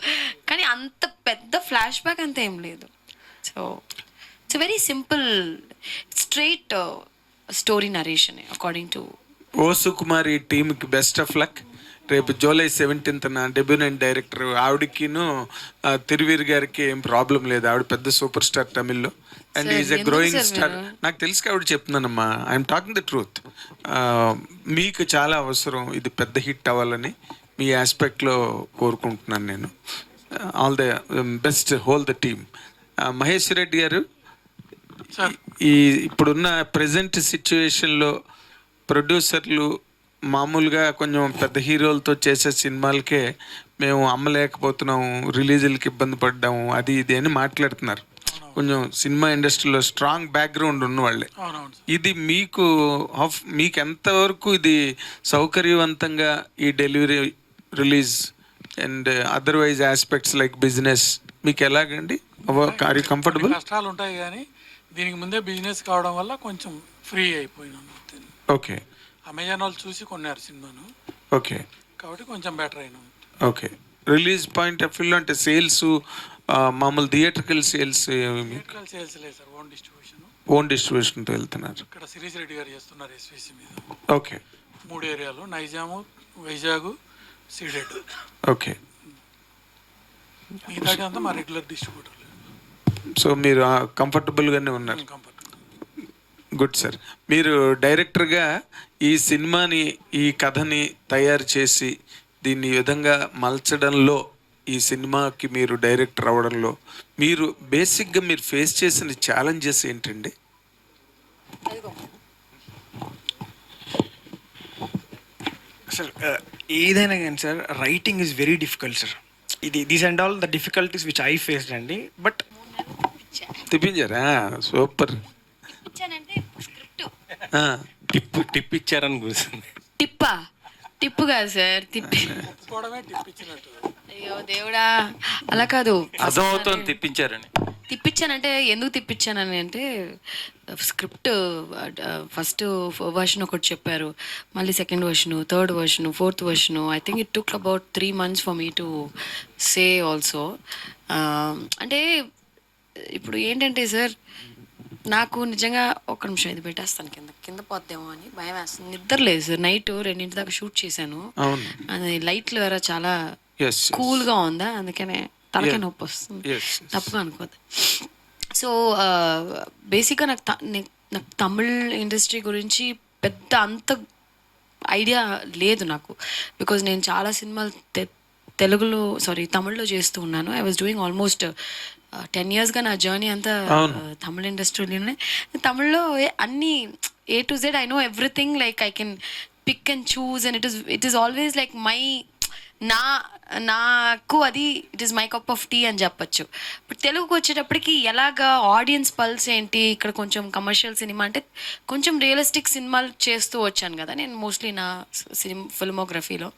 Speaker 12: కానీ అంత పెద్ద ఫ్లాష్ బ్యాక్ అంత ఏం లేదు. So it's very simple straight story narration according to.
Speaker 15: O Sukumari టీమ్కి బెస్ట్ ఆఫ్ లక్. రేపు July 17th డెబ్యూటెంట్ డైరెక్టర్ ఆవిడకిను తిరువీర్ గారికి ఏం ప్రాబ్లం లేదు. ఆవిడ పెద్ద సూపర్ స్టార్ తమిళ్లో and is a growing star. నాకు తెలిసి ఆవిడ చెప్తున్నానమ్మా, ఐఎమ్ టాకింగ్ ద ట్రూత్. మీకు చాలా అవసరం ఇది పెద్ద హిట్ అవ్వాలని మీ ఆస్పెక్ట్లో కోరుకుంటున్నాను నేను. All the best whole the team. Mahesh Reddy గారు, ఈ ఇప్పుడున్న ప్రజెంట్ సిచ్యువేషన్లో ప్రొడ్యూసర్లు మామూలుగా కొంచెం పెద్ద హీరోలతో చేసే సినిమాలకే మేము అమ్మలేకపోతున్నాము, రిలీజులకి ఇబ్బంది పడ్డాము, అది ఇది అని మాట్లాడుతున్నారు. కొంచెం సినిమా ఇండస్ట్రీలో స్ట్రాంగ్ బ్యాక్గ్రౌండ్ ఉన్నవాళ్ళే. ఇది మీకు ఎంతవరకు ఇది సౌకర్యవంతంగా ఈ delivery, release and otherwise aspects like business మీకు ఎలాగండి? Are you comfortable?
Speaker 7: కష్టాలు ఉంటాయి కానీ దీనికి ముందే బిజినెస్ కావడం వల్ల కొంచెం ఫ్రీ అయిపోయినాను.
Speaker 15: ఓకే.
Speaker 7: అమెజాన్ వాళ్ళు చూసి కొన్నారు సినిమాను.
Speaker 15: ఓకే.
Speaker 7: కాబట్టి కొంచెం బెటర్ అయినాం.
Speaker 15: ఓకే. రిలీజ్ పాయింట్ ఆఫ్ వ్యూలో అంటే సేల్స్ మామూలు థియేటర్కల్ సేల్స్
Speaker 7: సేల్స్ లేదు సార్,
Speaker 15: ఓన్ డిస్ట్రిబ్యూషన్తో వెళ్తున్నారు.
Speaker 7: ఇక్కడ సిరీస్ రెడ్డి గారు చేస్తున్నారు ఎస్విసి మీద.
Speaker 15: ఓకే.
Speaker 7: 3 ఏరియాలు నైజాము, వైజాగ్, సీడెడ్.
Speaker 15: ఓకే.
Speaker 7: మిగతాది అంతా మా రెగ్యులర్ డిస్ట్రిబ్యూటర్.
Speaker 15: సో మీరు కంఫర్టబుల్గానే ఉన్నారు. Good sir. మీరు డైరెక్టర్గా ఈ సినిమాని, ఈ కథని తయారు చేసి దీన్ని ఈ విధంగా మలచడంలో, ఈ సినిమాకి మీరు డైరెక్టర్ అవ్వడంలో మీరు బేసిక్గా మీరు ఫేస్ చేసిన ఛాలెంజెస్ ఏంటండి?
Speaker 8: సార్ ఏదైనా కానీ sir writing is very difficult sir. These and all the difficulties which I faced అండి. బట్
Speaker 15: తిప్పించారా? సూపర్.
Speaker 14: టిప్ ఇచ్చారని కూర్చుంది.
Speaker 12: టిప్పు కాదు సార్, అయ్యో దేవుడా, అలా కాదు.
Speaker 14: అర్థమవుతుంది తిప్పించారని.
Speaker 12: తిప్పించానంటే ఎందుకు తిప్పించానని అంటే స్క్రిప్ట్ ఫస్ట్ వర్షన్ ఒకటి చెప్పారు, మళ్ళీ second version, third version, fourth version. I think it took about 3 months for me to say also. అంటే ఇప్పుడు ఏంటంటే సార్ నాకు నిజంగా ఒక్క నిమిషం ఇది పెట్టేస్తాను, కింద పోద్దేమో అని భయం వేస్తుంది. నిద్ర లేదు సార్, నైట్ 2 దాకా షూట్ చేశాను. అది లైట్లు వేరే చాలా కూల్గా ఉందా, అందుకనే తలకే నొప్పి వస్తుంది, తప్పుగా అనుకోద్దు. సో సో బేసిక్గా నాకు తమిళ్ ఇండస్ట్రీ గురించి పెద్ద అంత ఐడియా లేదు నాకు, బికాజ్ నేను చాలా సినిమాలు తమిళ్లో చేస్తూ ఉన్నాను. ఐ వాజ్ డూయింగ్ ఆల్మోస్ట్ 10 yearsగా నా జర్నీ అంతా తమిళ ఇండస్ట్రీలోనే. తమిళ్లో అన్ని A to Z I know everything, like I can pick and choose and it is always like నాకు అది it is my cup of tea అని చెప్పచ్చు. బట్ తెలుగుకి వచ్చేటప్పటికి ఎలాగా ఆడియన్స్ పల్స్ ఏంటి, ఇక్కడ కొంచెం కమర్షియల్ సినిమా అంటే కొంచెం రియలిస్టిక్ సినిమాలు చేస్తూ వచ్చాను కదా నేను మోస్ట్లీ నా ఫిల్మోగ్రఫీలో.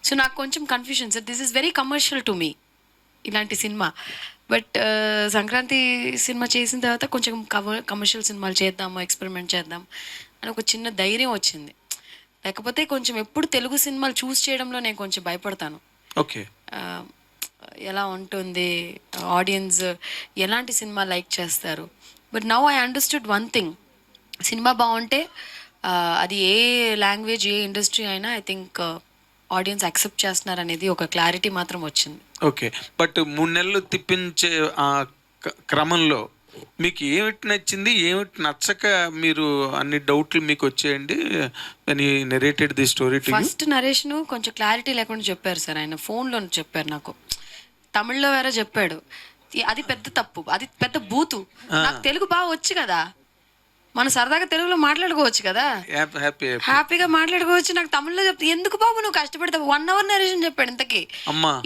Speaker 12: సో నాకు కొంచెం confusion sir, this is very commercial to me ఇలాంటి సినిమా. బట్ సంక్రాంతి సినిమా చేసిన తర్వాత కొంచెం కమర్షియల్ సినిమాలు చేద్దాము, ఎక్స్పెరిమెంట్ చేద్దాం అని ఒక చిన్న ధైర్యం వచ్చింది. లేకపోతే కొంచెం ఎప్పుడు తెలుగు సినిమాలు చూస్ చేయడంలో నేను కొంచెం భయపడతాను.
Speaker 15: ఓకే,
Speaker 12: ఎలా ఉంటుంది, ఆడియన్స్ ఎలాంటి సినిమా లైక్ చేస్తారు. But now I understood one thing, cinema బాగుంటే అది ఏ లాంగ్వేజ్ ఏ ఇండస్ట్రీ అయినా ఐ థింక్ ఆడియన్స్ యాక్సెప్ట్ చేస్తున్నారు అనేది ఒక క్లారిటీ మాత్రం వచ్చింది.
Speaker 15: ఓకే. బట్ 3 నెలలు తిప్పించే ఆ క్రమంలో మీకు ఏమిటి నచ్చింది, ఏమిటి నచ్చక మీరు అన్ని డౌట్లు మీకు వచ్చేయండి అని narrated the story to you?
Speaker 12: First నరేష్ను కొంచెం క్లారిటీ లేకుండా చెప్పారు సార్, ఆయన ఫోన్లో చెప్పారు నాకు, తమిళ్లో వేరే చెప్పాడు. అది పెద్ద తప్పు, అది పెద్ద బూతు. నాకు తెలుగు బాగా వచ్చు కదా, మన సరదాగా తెలుగులో మాట్లాడుకోవచ్చు కదా, హ్యాపీగా మాట్లాడుకోవచ్చు. నాకు తమిళ్లో చెప్తే ఎందుకు బాబు నువ్వు కష్టపడతావు, 1 hour నరేషన్ చెప్పాడు. ఇంతకీ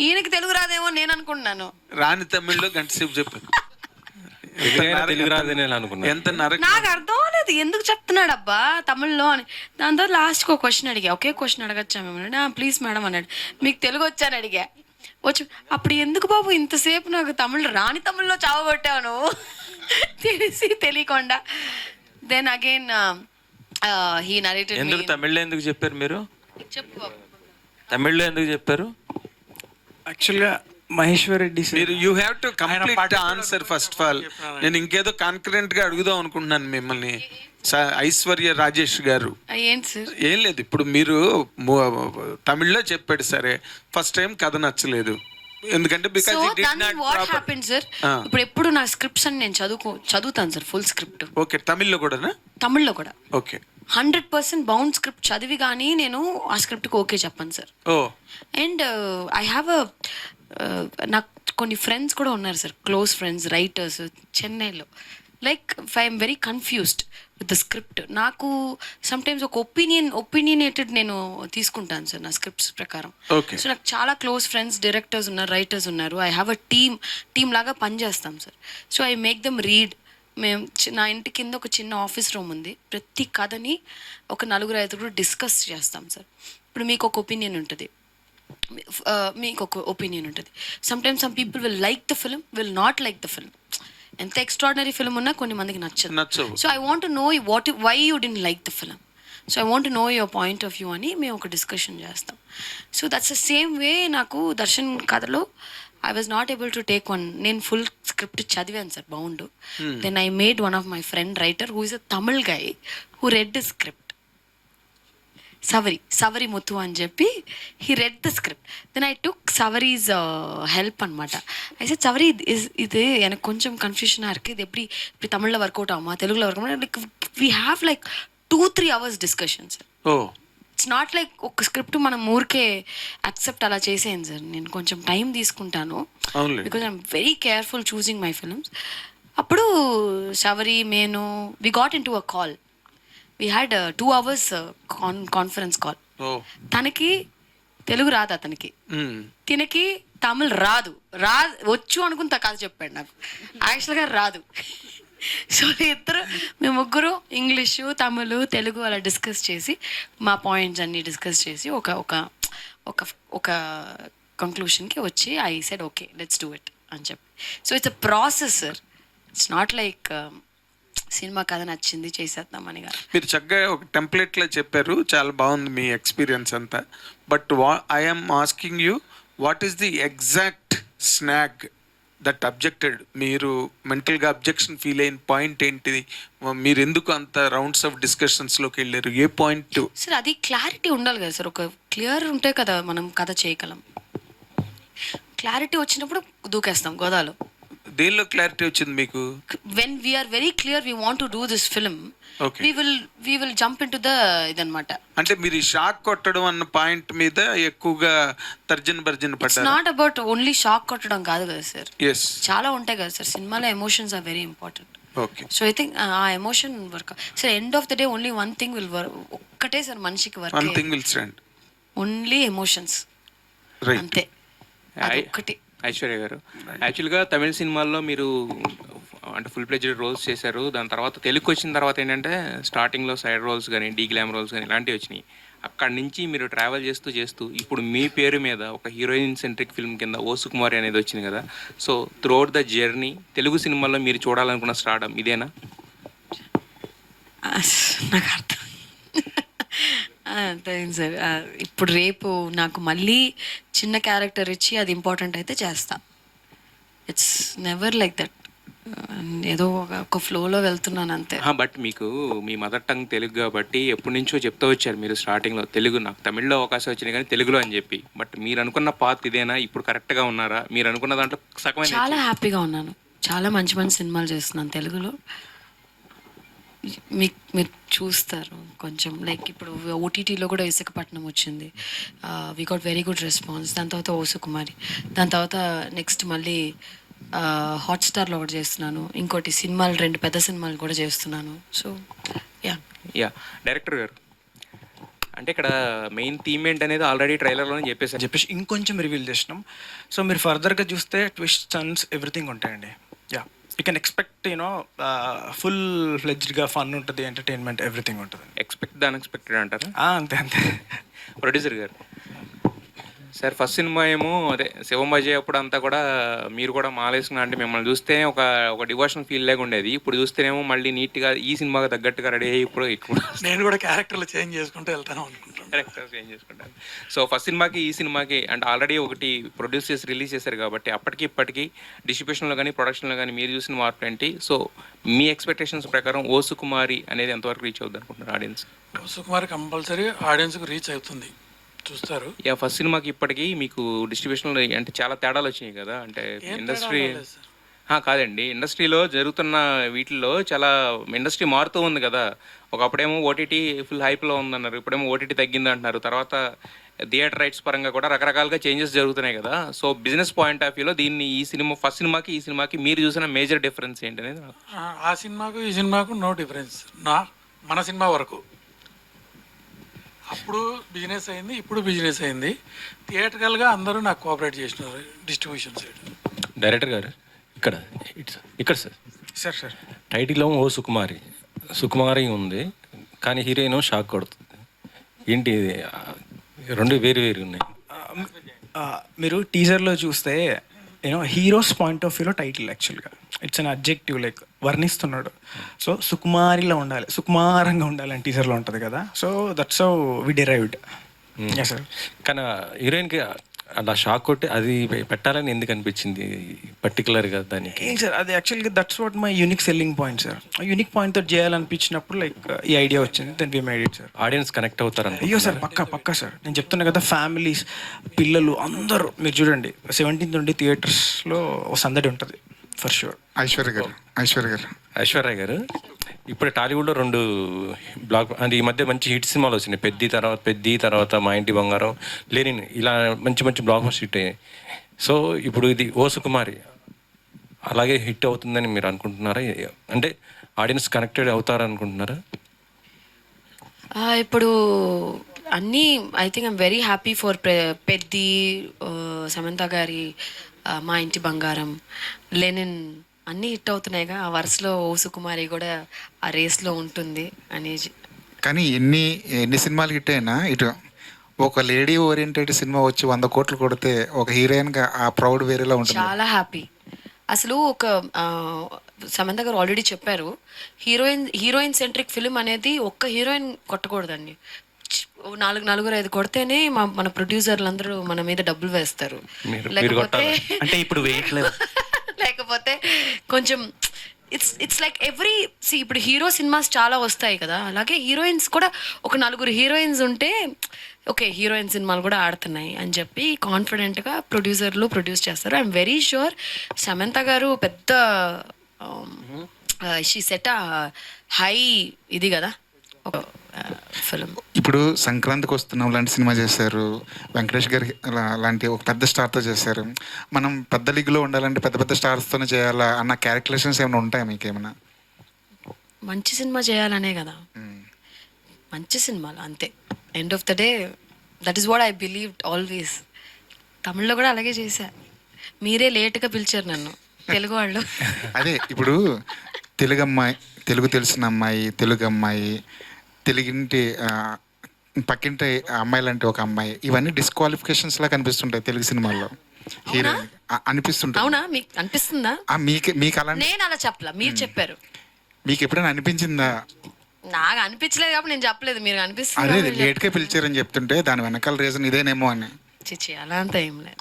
Speaker 12: ఈయనకి తెలుగు రాదేమో నేను అనుకుంటున్నాను.
Speaker 15: రాని తమిళ్లో గంట సేపు చెప్పాను. ఎంత
Speaker 12: నాకు అర్థం అవ్వలేదు ఎందుకు చెప్తున్నాడు అబ్బా తమిళ్లో అని. దాని తర్వాత లాస్ట్కి ఒక క్వశ్చన్ అడిగా, ఒకే క్వశ్చన్ అడగచ్చా మేము, ప్లీజ్ మేడం అన్నాడు. మీకు తెలుగు వచ్చాను అడిగా, వచ్చు. అప్పుడు ఎందుకు బాబు ఇంతసేపు నాకు తమిళ్ రాని తమిళ్లో చావగొట్టావు నువ్వు తెలియకుండా. Then again he narrated.
Speaker 16: ఎందుకు తమిళ్లో ఎందుకు చెప్పారు మీరు?
Speaker 12: చెప్పు బాబు.
Speaker 16: తమిళ్లో ఎందుకు చెప్పారు?
Speaker 8: యాక్చువల్గా మహేశ్వర్ రెడ్డి
Speaker 15: మీరు you have to complete answer first of all. నేను ఇంకేదో కాన్ఫిడెంట్ గా అడుగుదాం అనుకుంటున్నాను మిమ్మల్ని. ఐశ్వర్య రాజేష్ గారు,
Speaker 12: ఏంటి సార్?
Speaker 15: ఏం లేదు, ఇప్పుడు మీరు తమిళ్లో చెప్పాడు సరే, ఫస్ట్ టైం కథ నచ్చలేదు ఎందుకంటే బికాజ్
Speaker 12: సార్ ఇప్పుడు ఎప్పుడు నా స్క్రిప్ట్స్ అని నేను చదువుతాను సార్, ఫుల్ స్క్రిప్ట్.
Speaker 15: ఓకే, తమిళ్లో కూడానా?
Speaker 12: తమిళ్లో కూడా.
Speaker 15: ఓకే,
Speaker 12: 100% బౌండ్ స్క్రిప్ట్ చదివి కానీ నేను ఆ స్క్రిప్ట్కి ఓకే చెప్పాను సార్. అండ్ ఐ హ్యావ్ నాకు కొన్ని ఫ్రెండ్స్ కూడా ఉన్నారు సార్, క్లోజ్ ఫ్రెండ్స్ రైటర్స్ చెన్నైలో. Like I'm very confused with the script. నాకు సమ్టైమ్స్ ఒక ఒపీనియనేటెడ్ నేను తీసుకుంటాను సార్ నా స్క్రిప్ట్స్ ప్రకారం. సో నాకు చాలా క్లోజ్ ఫ్రెండ్స్ డైరెక్టర్స్ ఉన్నారు, రైటర్స్ ఉన్నారు. ఐ హ్యావ్ అ టీమ్ లాగా పనిచేస్తాం sir. So I make them read. మేము నా ఇంటి కింద ఒక చిన్న ఆఫీస్ రూమ్ ఉంది, ప్రతి కథని ఒక 4-5 డిస్కస్ చేస్తాం సార్. ఇప్పుడు మీకు ఒక ఒపీనియన్ ఉంటుంది, మీకు ఒక ఒపీనియన్ ఉంటుంది. Sometimes some people will like the film, will not like the film. ఎంత ఎక్స్ట్రాడినరీ ఫిల్మ్ ఉన్నా కొన్ని మందికి నచ్చదు. So I want to know why you didn't like the film. So I want to know your point of view అని మేము ఒక discussion చేస్తాం. So that's the same way నాకు దర్శన్ కథలో I was not able to take one. నేను full script చదివాను sir, బాగుండు. Then I made one of my friend writer who is a Tamil guy who read the script. Savari Muthu అని చెప్పి he read the script. Then I took Savari's help అనమాట. అయితే సవరి ఇది எனக்கு కొంచెం కన్ఫ్యూషனாக இருக்குது, இது எப்படி தமிழில் ஒர்க் அவுட் ஆகுமா தெலுங்குல ஒர்க் ஆகுமா. Like we have like 2-3 hours discussions. It's not like ఒక స్క్రిప్ట్ మనం ఊరికే యాక్సెప్ట్ అలా చేసేయండి సార్. నేను కొంచెం టైం తీసుకుంటాను because I'm very careful choosing my films. అప్పుడు సవరి నేను we got into a call. We had 2 hours conference call. తనకి తెలుగు రాదు, అతనికి తినకి తమిళ్ రాదు వచ్చు అనుకుని కథ చెప్పాడు నాకు, యాక్చువల్గా రాదు. సో మేము ముగ్గురు ఇంగ్లీషు తమిళ్ తెలుగు అలా డిస్కస్ చేసి మా పాయింట్స్ అన్నీ డిస్కస్ చేసి ఒక ఒక ఒక ఒక కంక్లూషన్కి వచ్చి I said okay let's do it అని చెప్పి. So it's a process sir, it's not like cinema కథ నచ్చింది చేసేద్దామని కాదు.
Speaker 15: మీరు చక్కగా ఒక టెంప్లెట్లో చెప్పారు, చాలా బాగుంది మీ ఎక్స్పీరియన్స్ అంతా. But I'm asking you, what is the exact snag that objected? మీరు మెంటల్గా అబ్జెక్షన్ ఫీల్ అయిన పాయింట్ ఏంటిది? మీరు ఎందుకు అంత రౌండ్స్ ఆఫ్ డిస్కషన్స్లోకి వెళ్ళారు? ఏ పాయింట్?
Speaker 12: సార్ అది క్లారిటీ ఉండాలి కదా సార్, ఒక క్లియర్ ఉంటే కదా మనం కథ చేయగలం. క్లారిటీ వచ్చినప్పుడు దూకేస్తాం గోదాలో.
Speaker 15: దేనిలో క్లారిటీ వచ్చింది మీకు?
Speaker 12: When we are very clear we want to do this film
Speaker 15: Okay.
Speaker 12: we will jump into the ఇదన్నమాట.
Speaker 15: అంటే మీరు ఈ షాక్ కొట్టడం అన్న పాయింట్ మీద ఎక్కువగా భర్జన
Speaker 12: ఇట్స్
Speaker 15: పడ్డారు.
Speaker 12: నాట్ అబౌట్ ఓన్లీ షాక్ కొట్టడం కాదు కదా సార్,
Speaker 15: ఎస్.
Speaker 12: చాలా ఉంటాయి కదా సార్ సినిమాలో. Emotions are very important.
Speaker 15: Okay.
Speaker 12: So I think ఆ emotion work sir. End of the day only one thing will work. ఒక్కటే సార్ మనిషికి
Speaker 15: one
Speaker 12: work,
Speaker 15: thing will stand.
Speaker 12: Only emotions,
Speaker 15: right.
Speaker 12: అంతే. ఒక్కటి.
Speaker 16: ఐశ్వర్య గారు, యాక్చువల్గా తమిళ సినిమాల్లో మీరు అంటే ఫుల్ ప్లెజ్డ్ రోల్స్ చేశారు. దాని తర్వాత తెలుగుకి వచ్చిన తర్వాత ఏంటంటే స్టార్టింగ్లో సైడ్ రోల్స్ కానీ డీ గ్లామ్ రోల్స్ కానీ ఇలాంటివి వచ్చినాయి. అక్కడి నుంచి మీరు ట్రావెల్ చేస్తూ ఇప్పుడు మీ పేరు మీద ఒక హీరోయిన్ సెంట్రిక్ ఫిల్మ్ కింద ఓ సుకుమారి అనేది వచ్చింది కదా. So throughout the journey Telugu సినిమాల్లో మీరు చూడాలనుకున్న స్టార్డమ్ ఇదేనా?
Speaker 12: నాకు అర్థం అర్థమైంది సార్. ఇప్పుడు రేపు నాకు మళ్ళీ చిన్న క్యారెక్టర్ ఇచ్చి అది ఇంపార్టెంట్ అయితే చేస్తా. It's never like that. ఏదో ఒక ఫ్లోలో వెళ్తున్నాను అంతే.
Speaker 16: బట్ మీకు మీ మదర్ టంగ్ తెలుగు కాబట్టి ఎప్పటి నుంచో చెప్తూ వచ్చారు మీరు స్టార్టింగ్లో తెలుగు నాకు తమిళ్లో అవకాశం వచ్చినాయి కానీ తెలుగులో అని చెప్పి. బట్ మీరు అనుకున్న పాత్ ఇదేనా? ఇప్పుడు కరెక్ట్గా ఉన్నారా? మీరు అనుకున్న దాంట్లో సగమైన
Speaker 12: చాలా హ్యాపీగా ఉన్నాను. చాలా మంచి మంచి సినిమాలు చేస్తున్నాను తెలుగులో. మీరు చూస్తారు కొంచెం. లైక్ ఇప్పుడు ఓటీటీలో కూడా విశాఖపట్నం వచ్చింది. We got very good response. దాని తర్వాత ఓ సుకుమారి, దాని తర్వాత నెక్స్ట్ మళ్ళీ హాట్స్టార్లో ఒకటి చేస్తున్నాను. ఇంకోటి సినిమాలు 2 పెద్ద సినిమాలు కూడా చేస్తున్నాను. సో
Speaker 16: యా డైరెక్టర్ గారు, అంటే ఇక్కడ మెయిన్ థీమ్ ఏంటనేది ఆల్రెడీ ట్రైలర్లోనే చెప్పేసి
Speaker 8: ఇంకొంచెం రివీల్ చేసినాం. సో మీరు ఫర్దర్గా చూస్తే ట్విస్ట్ టర్న్స్ ఎవ్రీథింగ్ ఉంటాయండి. Yeah, you can expect you know full ఫ్లెడ్జ్డ్గా ఫన్ ఉంటుంది, ఎంటర్టైన్మెంట్ ఎవ్రీథింగ్ ఉంటుంది.
Speaker 16: ఎక్స్పెక్ట్ ద అన్ఎక్స్పెక్టెడ్ అంటారా?
Speaker 8: అంతే అంతే.
Speaker 16: ప్రొడ్యూసర్ గారు సార్, ఫస్ట్ సినిమా ఏమో అదే శివం అజయ్ అప్పుడు అంతా కూడా మీరు కూడా మాలేసుకున్నా అంటే మిమ్మల్ని చూస్తే ఒక డివోషనల్ ఫీల్ లాగా ఉండేది. ఇప్పుడు చూస్తేనేమో మళ్ళీ నీట్గా ఈ సినిమాకి తగ్గట్టుగా రెడీ అయ్యి ఇప్పుడు
Speaker 7: నేను కూడా క్యారెక్టర్లు చేంజ్ చేసుకుంటూ వెళ్తాను అనుకుంటాను.
Speaker 16: క్యారెక్టర్ చేంజ్ చేసుకుంటాను. సో ఫస్ట్ సినిమాకి ఈ సినిమాకి అంటే ఆల్రెడీ ఒకటి ప్రొడ్యూస్ చేసి రిలీజ్ చేశారు కాబట్టి అప్పటికి ఇప్పటికీ డిస్ట్రిబ్యూషన్లో కానీ ప్రొడక్షన్లో కానీ మీరు చూసిన మార్పు ఏంటి? సో మీ ఎక్స్పెక్టేషన్స్ ప్రకారం ఓ సుకుమారి అనేది ఎంతవరకు రీచ్ అవుతుంది అనుకుంటున్నారు ఆడియన్స్?
Speaker 7: ఓ సుకుమారి కంపల్సరీ ఆడియన్స్కి రీచ్ అవుతుంది, చూస్తారు.
Speaker 16: ఫస్ట్ సినిమాకి ఇప్పటికీ మీకు డిస్ట్రిబ్యూషన్లో అంటే చాలా తేడాలు వచ్చినాయి కదా. అంటే ఇండస్ట్రీ కాదండి, ఇండస్ట్రీలో జరుగుతున్న వీటిల్లో చాలా ఇండస్ట్రీ మారుతూ ఉంది కదా. ఒకప్పుడేమో ఓటీటీ ఫుల్ హైప్లో ఉందన్నారు, ఇప్పుడేమో ఓటీటీ తగ్గింది అంటున్నారు. తర్వాత థియేటర్ రైట్స్ పరంగా కూడా రకరకాలుగా చేంజెస్ జరుగుతున్నాయి కదా. సో బిజినెస్ పాయింట్ ఆఫ్ వ్యూలో దీన్ని ఈ సినిమా ఫస్ట్ సినిమాకి ఈ సినిమాకి మీరు చూసిన మేజర్ డిఫరెన్స్ ఏంటనేది?
Speaker 7: ఆ సినిమాకు ఈ సినిమాకు నో డిఫరెన్స్. మన సినిమా వరకు అప్పుడు బిజినెస్ అయింది, ఇప్పుడు బిజినెస్ అయింది. థియేటర్కల్గా అందరూ నాకు కోఆపరేట్ చేసినారు డిస్ట్రిబ్యూషన్ సైడ్.
Speaker 17: డైరెక్టర్ గారు ఇక్కడ సార్ టైటిల్లో ఓ సుకుమారి ఉంది కానీ హీరోయిన్ షాక్ కొడుతుంది. ఏంటి ఇది? 2 వేరు ఉన్నాయి.
Speaker 8: మీరు టీజర్లో చూస్తే యూనో హీరోస్ పాయింట్ ఆఫ్ వ్యూలో టైటిల్ యాక్చువల్గా ఇట్స్ అన్ అబ్జెక్టివ్, లైక్ వర్ణిస్తున్నాడు. సో సుకుమారిలో ఉండాలి, సుకుమారంగా ఉండాలి అని టీజర్లో ఉంటుంది కదా. So that's how we derived. Sir
Speaker 17: కానీ హీరోయిన్కి అలా షాక్ కొట్టి అది పెట్టాలని ఎందుకు అనిపించింది పర్టికులర్గా దానికి?
Speaker 8: ఏం సార్, అది యాక్చువల్గా that's what my unique selling point sir. Unique పాయింట్తో చేయాలనిపించినప్పుడు లైక్ ఈ ఐడియా వచ్చింది, then we made it sir.
Speaker 17: Audience connect అవుతారని?
Speaker 8: అయ్యో సార్, పక్కా సార్. నేను చెప్తున్నా కదా, ఫ్యామిలీస్, పిల్లలు అందరూ మీరు చూడండి 17th నుండి థియేటర్స్లో ఒక సందడి ఉంటుంది ఫర్ షూర్.
Speaker 17: ఐశ్వర్య గారు ఇప్పుడు టాలీవుడ్లో 2 బ్లాక్ అంటే ఈ మధ్య మంచి హిట్ సినిమాలు వచ్చినాయి. పెద్ది తర్వాత మా ఇంటి బంగారం, లెనిన్, ఇలా మంచి బ్లాక్ బస్టర్ హిట్ అయ్యాయి. సో ఇప్పుడు ఇది ఓ సుకుమారి అలాగే హిట్ అవుతుందని మీరు అనుకుంటున్నారా? అంటే ఆడియన్స్ కనెక్టెడ్ అవుతారనుకుంటున్నారా?
Speaker 12: ఇప్పుడు అన్నీ I think I'm very happy for Peddi, Samantha గారి మా ఇంటి బంగారం, లెనిన్ అన్నీ హిట్ అవుతున్నాయిగా. ఆ వరుసలో ఓ సుకుమారి కూడా ఆ రేస్లో ఉంటుంది అనేది.
Speaker 18: కానీ ఎన్ని సినిమాలు హిట్ అయినా ఇటు ఒక లేడీ ఓరియంటెడ్ సినిమా వచ్చి 100 కోట్లు కొడితే ఒక హీరోయిన్గా ఆ ప్రౌడ్ వేరేలా ఉంటుంది.
Speaker 12: చాలా హ్యాపీ. అసలు ఒక సమంత గారు ఆల్రెడీ చెప్పారు, హీరోయిన్ సెంట్రిక్ ఫిలిం అనేది ఒక్క హీరోయిన్ కొట్టకూడదండి. 4-5 కొడితేనే మన ప్రొడ్యూసర్లు అందరూ మన మీద డబ్బులు వేస్తారు. లేకపోతే
Speaker 17: అంటే ఇప్పుడు వేయట్లేదు.
Speaker 12: లేకపోతే కొంచెం ఇట్స్ లైక్ ఇప్పుడు హీరో సినిమాస్ చాలా వస్తాయి కదా, అలాగే హీరోయిన్స్ కూడా ఒక 4 హీరోయిన్స్ ఉంటే ఓకే హీరోయిన్ సినిమాలు కూడా ఆడుతున్నాయి అని చెప్పి కాన్ఫిడెంట్గా ప్రొడ్యూసర్లు ప్రొడ్యూస్ చేస్తారు. ఐఎమ్ వెరీ షూర్ సమంత గారు పెద్ద షీ సెట్ హై ఇది కదా ఫిలిం.
Speaker 18: ఇప్పుడు సంక్రాంతికి వస్తున్నాం లాంటి సినిమా చేశారు, వెంకటేష్ గారి లాంటి ఒక పెద్ద స్టార్తో చేశారు. మనం పెద్ద లీగ్లో ఉండాలంటే పెద్ద పెద్ద స్టార్స్తోనే చేయాలా అన్న క్యారెక్టరేషన్స్ ఏమైనా ఉంటాయా మీకు ఏమైనా?
Speaker 12: మంచి సినిమా చేయాలనే కదా, మంచి సినిమాలు అంతే. End of the day that is what I believed always. తమిళ్లో కూడా అలాగే చేశా, మీరే లేట్గా పిలిచారు నన్ను తెలుగు వాళ్ళు.
Speaker 18: అదే ఇప్పుడు తెలుగు అమ్మాయి, తెలుగు తెలిసిన అమ్మాయి, తెలుగు అమ్మాయి, తెలుగింటి పక్కింటి అమ్మాయి లాంటి ఒక అమ్మాయి, ఇవన్నీ డిస్క్వాలిఫికేషన్స్ లా కనిపిస్తుంటాయి తెలుగు సినిమాల్లో హీరోయిన్ అనిపిస్తుంటాయి.
Speaker 12: అవునా, మీకు అనిపిస్తుందా?
Speaker 18: మీకు అలాంటి
Speaker 12: నేను అలా చెప్పలా, మీరు చెప్పారు.
Speaker 18: మీకు ఎప్పుడైనా అనిపించిందా?
Speaker 12: నాకు అనిపించలేదు కాబట్టి నేను చెప్పలేదు, మీరు
Speaker 18: అదే
Speaker 12: అనిపిస్తుంది.
Speaker 18: లేట్గా పిలిచారని చెప్తుంటే దాని వెనకాల రీజన్ ఇదేనేమో అని.
Speaker 12: చిచి అలా అంతా ఏం లేదు.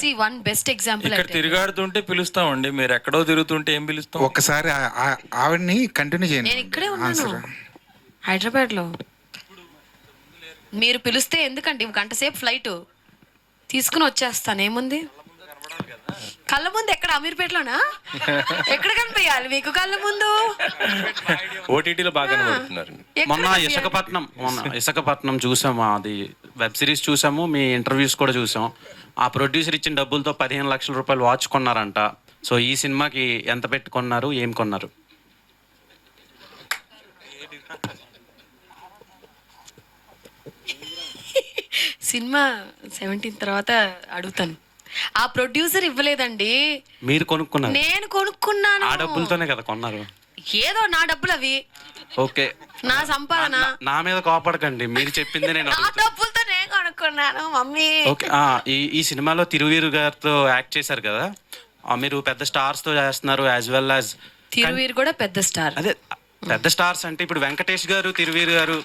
Speaker 12: See, one best example
Speaker 17: ఇక్కడ తిరిగాడుతుంటే పిలుస్తామండి, మీరు ఎక్కడో తిరుగుతుంటే ఏం పిలుస్తాం?
Speaker 18: ఒక్కసారి ఆవిడ్ని కంటిన్యూ చేయండి.
Speaker 12: నేను ఇక్కడే ఉన్నాను హైదరాబాద్లో. మీరు పిలిస్తే ఎందుకండి, గంట సేపు ఫ్లైట్ తీసుకుని వచ్చేస్తాను, ఏముంది. కళ్ళ ముందు ఎక్కడ, అమీర్పేటలోనా? ఎక్కడ కనిపించాలి మీకు కళ్ళ ముందు?
Speaker 17: ఓటీటీలో బాగా కనబడుతున్నారు.
Speaker 19: మొన్న ఇసుకపట్నం చూసాము, అది వెబ్ సిరీస్ చూసాము, మీ ఇంటర్వ్యూస్ కూడా చూసాం. ఆ ప్రొడ్యూసర్ ఇచ్చిన డబ్బులతో 15 లక్షల రూపాయలు వాచ్ కొన్నారంట. సో ఈ సినిమాకి ఎంత పెట్టి కొన్నారు, ఏం కొన్నారు?
Speaker 12: సినిమా 17 తర్వాత అడుగుతాను. ఆ ప్రొడ్యూసర్ ఇవ్వలేదండి,
Speaker 19: మీరు కొనుక్కున్నారు.
Speaker 12: నేను కొనుక్కున్నాను.
Speaker 19: ఆ డబ్బులతోనే కదా కొన్నారు.
Speaker 12: ఏదో నా డబ్బులు అవి,
Speaker 19: ఓకే,
Speaker 12: నా సంపాదన.
Speaker 19: నా మీద కోపడకండి, మీరు చెప్పింది నేను
Speaker 12: నా డబ్బులతో నేను కొనుక్కున్నాను మమ్మీ.
Speaker 19: ఓకే, ఈ సినిమాలో తిరువీరు గారితో యాక్ట్ చేశారు కదా, మీరు పెద్ద స్టార్స్ తో చేస్తున్నారు యాజ్ వెల్ యాజ్.
Speaker 12: తిరువీరు కూడా పెద్ద స్టార్.
Speaker 19: అదే పెద్ద స్టార్స్ అంటే ఇప్పుడు వెంకటేష్ గారు, తిరువీరు గారు,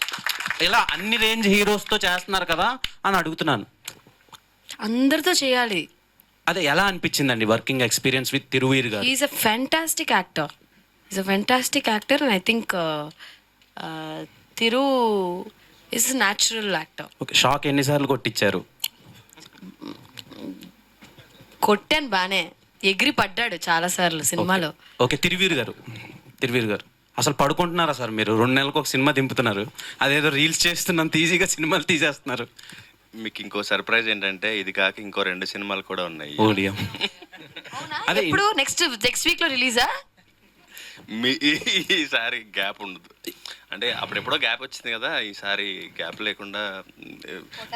Speaker 19: ఇలా అన్ని రేంజ్ హీరోస్ తో చేస్తున్నారు కదా అని అడుగుతున్నాను.
Speaker 12: అందరితో చేయాలి.
Speaker 19: అదే ఎలా అనిపించిందండి వర్కింగ్ ఎక్స్పీరియన్స్ విత్ తిరువీరు గారు?
Speaker 12: Is a fantastic actor, and I think Thiru is a natural actor.
Speaker 19: Okay, shock ఎన్నిసార్లు కొట్టించారు?
Speaker 12: కొట్టాను బానే, ఎగిరి పడ్డాడు చాలా సార్లు సినిమాలో.
Speaker 19: ఓకే, తిరువీరు గారు అసలు పడుకుంటున్నారా సార్? మీరు 2 నెలలకు ఒక సినిమా దింపుతున్నారు, అదేదో రీల్స్ చేస్తున్నంత ఈజీగా సినిమాలు తీసేస్తున్నారు.
Speaker 13: మీకు ఇంకో సర్ప్రైజ్ ఏంటంటే ఇది కాక ఇంకో 2 సినిమాలు కూడా ఉన్నాయి.
Speaker 19: అదే
Speaker 12: ఇప్పుడు నెక్స్ట్ వీక్ లో రిలీజా?
Speaker 13: ఈసారి గ్యాప్ ఉండదు, అంటే అప్పుడెప్పుడో గ్యాప్ వచ్చింది కదా, ఈసారి గ్యాప్ లేకుండా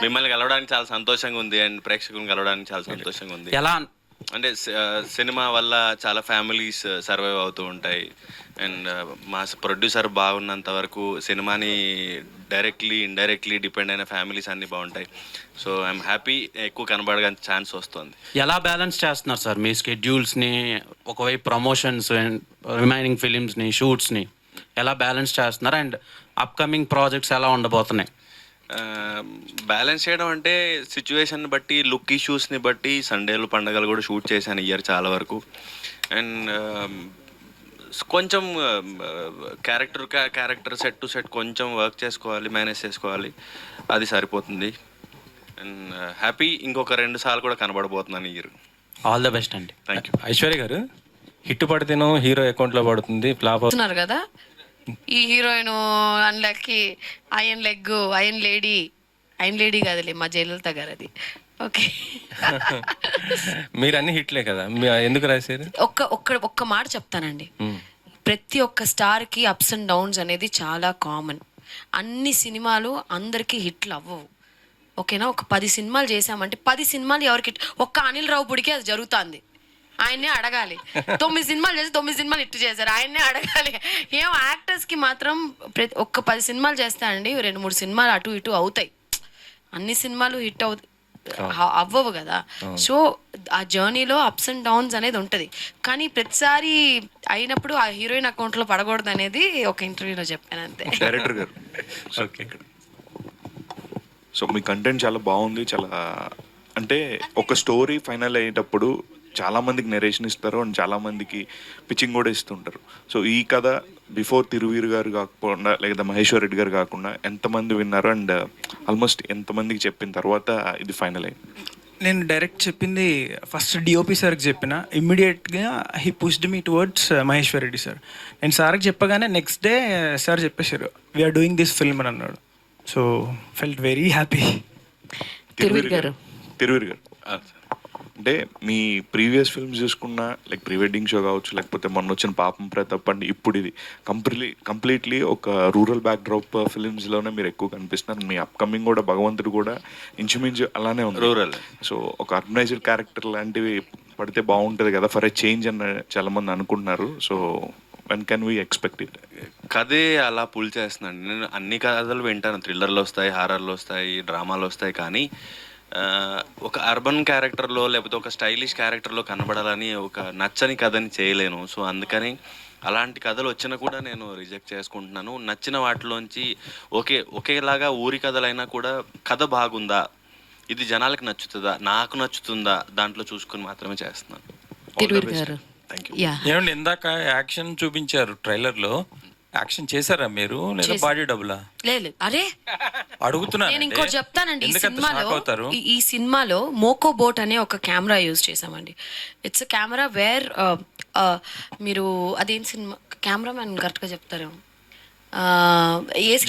Speaker 13: మిమ్మల్ని కలవడానికి చాలా సంతోషంగా ఉంది అండ్ ప్రేక్షకులను కలవడానికి చాలా సంతోషంగా ఉంది.
Speaker 19: ఎలా
Speaker 13: అంటే సినిమా వల్ల చాలా ఫ్యామిలీస్ సర్వైవ్ అవుతూ ఉంటాయి అండ్ మా ప్రొడ్యూసర్ బాగున్నంత వరకు సినిమాని డైరెక్ట్లీ ఇండైరెక్ట్లీ డిపెండ్ అయిన ఫ్యామిలీస్ అన్నీ బాగుంటాయి. సో ఐఎమ్ హ్యాపీ, ఎక్కువ కనబడడానికి ఛాన్స్ వస్తుంది.
Speaker 19: ఎలా బ్యాలెన్స్ చేస్తున్నారు సార్ మీ స్కెడ్యూల్స్ని? ఒకవైపు ప్రమోషన్స్ అండ్ రిమైనింగ్ ఫిలిమ్స్ని, షూట్స్ని ఎలా బ్యాలెన్స్ చేస్తున్నారు? అండ్ అప్కమింగ్ ప్రాజెక్ట్స్ ఎలా ఉండబోతున్నాయి?
Speaker 13: బ్యాలెన్స్ చేయడం అంటే సిచ్యువేషన్ బట్టి, లుక్ ఇష్యూస్ని బట్టి సండేలు పండగలు కూడా షూట్ చేశాను ఇయర్ చాలా వరకు. అండ్ కొంచెం క్యారెక్టర్ సెట్ టు సెట్ కొంచెం వర్క్ చేసుకోవాలి, మేనేజ్ చేసుకోవాలి, అది సరిపోతుంది. అండ్ హ్యాపీ, ఇంకొక 2 సార్లు కూడా కనబడబోతున్నాను ఇయర్.
Speaker 19: ఆల్ ద బెస్ట్ అండి.
Speaker 13: Thank you.
Speaker 17: ఐశ్వర్య గారు, హిట్ పడితేనో హీరో అకౌంట్లో పడుతుంది, ఫ్లాప్
Speaker 12: అవుతున్నారు కదా. ఈ హీరోయిన్ అన్లకి అయన్ లేడీ కాదులే, మా జయలలిత గారు అది. ఓకే,
Speaker 17: మీరు అన్ని హిట్లే కదా, ఎందుకు రాశారు?
Speaker 12: ఒక్క మాట చెప్తానండి, ప్రతి ఒక్క స్టార్కి అప్స్ అండ్ డౌన్స్ అనేది చాలా కామన్. అన్ని సినిమాలు అందరికీ హిట్లు అవ్వవు, ఓకేనా. ఒక 10 సినిమాలు చేసామంటే 10 సినిమాలు ఎవరికి ఒక్క అనిల్ రావుపూడికి అది జరుగుతుంది, ఆయన్నే అడగాలి. 9 సినిమాలు చేసి 9 సినిమాలు హిట్ చేశారు, ఆయన్నే అడగాలి. ఏం యాక్టర్స్కి మాత్రం ఒక్క 10 సినిమాలు చేస్తానండి, 2-3 సినిమాలు అటు ఇటు అవుతాయి, అన్ని సినిమాలు హిట్ అవ్వవు కదా. సో ఆ జర్నీలో అప్స్ అండ్ డౌన్స్ అనేది ఉంటుంది, కానీ ప్రతిసారి అయినప్పుడు ఆ హీరోయిన్ అకౌంట్లో పడకూడదు అనేది ఒక ఇంటర్వ్యూలో చెప్పాను అంతే.
Speaker 20: డైరెక్టర్ గారు,
Speaker 17: ఓకే,
Speaker 20: సో మీ కంటెంట్ చాలా బాగుంది. చాలా అంటే ఒక స్టోరీ ఫైనల్ అయ్యేటప్పుడు
Speaker 6: చాలామందికి నెరేషన్ ఇస్తారు అండ్ చాలామందికి పిచ్చింగ్ కూడా ఇస్తుంటారు. సో ఈ కథ బిఫోర్ తిరువీర్ గారు కాకుండా లేదా మహేశ్వర్ రెడ్డి గారు కాకుండా ఎంతమంది విన్నారు అండ్ ఆల్మోస్ట్ ఎంతమందికి చెప్పిన తర్వాత ఇది ఫైనల్ అయింది?
Speaker 8: నేను డైరెక్ట్ చెప్పింది ఫస్ట్ డిఓపి సార్కి చెప్పిన, ఇమ్మీడియట్గా he pushed me towards Maheshwar Reddy sir. నేను సార్కి చెప్పగానే నెక్స్ట్ డే సార్ చెప్పేశారు వీఆర్ డూయింగ్ దిస్ ఫిల్మ్ అని అన్నాడు. So felt very happy.
Speaker 6: Thiruveer గారు అంటే మీ ప్రీవియస్ ఫిల్మ్స్ చూసుకున్నా లైక్ ప్రీ వెడ్డింగ్ షో కావచ్చు, లేకపోతే మొన్న వచ్చిన పాపం ప్రతాప్ అండి, ఇప్పుడు ఇది కంప్లీట్లీ ఒక రూరల్ బ్యాక్డ్రాప్ ఫిలిమ్స్లోనే మీరు ఎక్కువ కనిపిస్తున్నారు. మీ అప్కమింగ్ కూడా భగవంతుడు కూడా ఇంచుమించు అలానే ఉంది, రూరల్. సో ఒక ఆర్గనైజ్డ్ క్యారెక్టర్ లాంటివి పడితే బాగుంటుంది కదా ఫర్ ఎ చేంజ్ అని చాలామంది అనుకుంటున్నారు. So when can we expect it?
Speaker 13: కథే అలా పుల్ చేస్తున్నాను. నేను అన్ని కథలు వింటాను, థ్రిల్లర్లు వస్తాయి, హారర్లు వస్తాయి, డ్రామాలు వస్తాయి, కానీ ఒక అర్బన్ క్యారెక్టర్లో లేకపోతే ఒక స్టైలిష్ క్యారెక్టర్లో కనబడాలని ఒక నచ్చని కథని చేయలేను. సో అందుకని అలాంటి కథలు వచ్చినా కూడా నేను రిజెక్ట్ చేసుకుంటున్నాను. నచ్చిన వాటిలోంచి ఒకేలాగా ఊరి కథలైనా కూడా కథ బాగుందా, ఇది జనాలకు నచ్చుతుందా, నాకు నచ్చుతుందా, దాంట్లో చూసుకొని మాత్రమే చేస్తున్నాను. Thank you.
Speaker 17: ఏమండి ఇందాక యాక్షన్ చూపించారు ట్రైలర్లో, యాక్షన్ చేశారా మీరు లేదా బాడీ డబులా?
Speaker 12: లేదు, అరే
Speaker 17: అడుగుతున్నా.
Speaker 12: నేను ఇంకోటి చెప్తానండి. ఈ సినిమాలో మోకో బోట్ అనే ఒక కెమెరా యూజ్ చేసామండి. ఇట్స్ కెమెరా వేర్ మీరు అదేం సినిమా కెమెరామ్యాన్ కరెక్ట్గా చెప్తారు,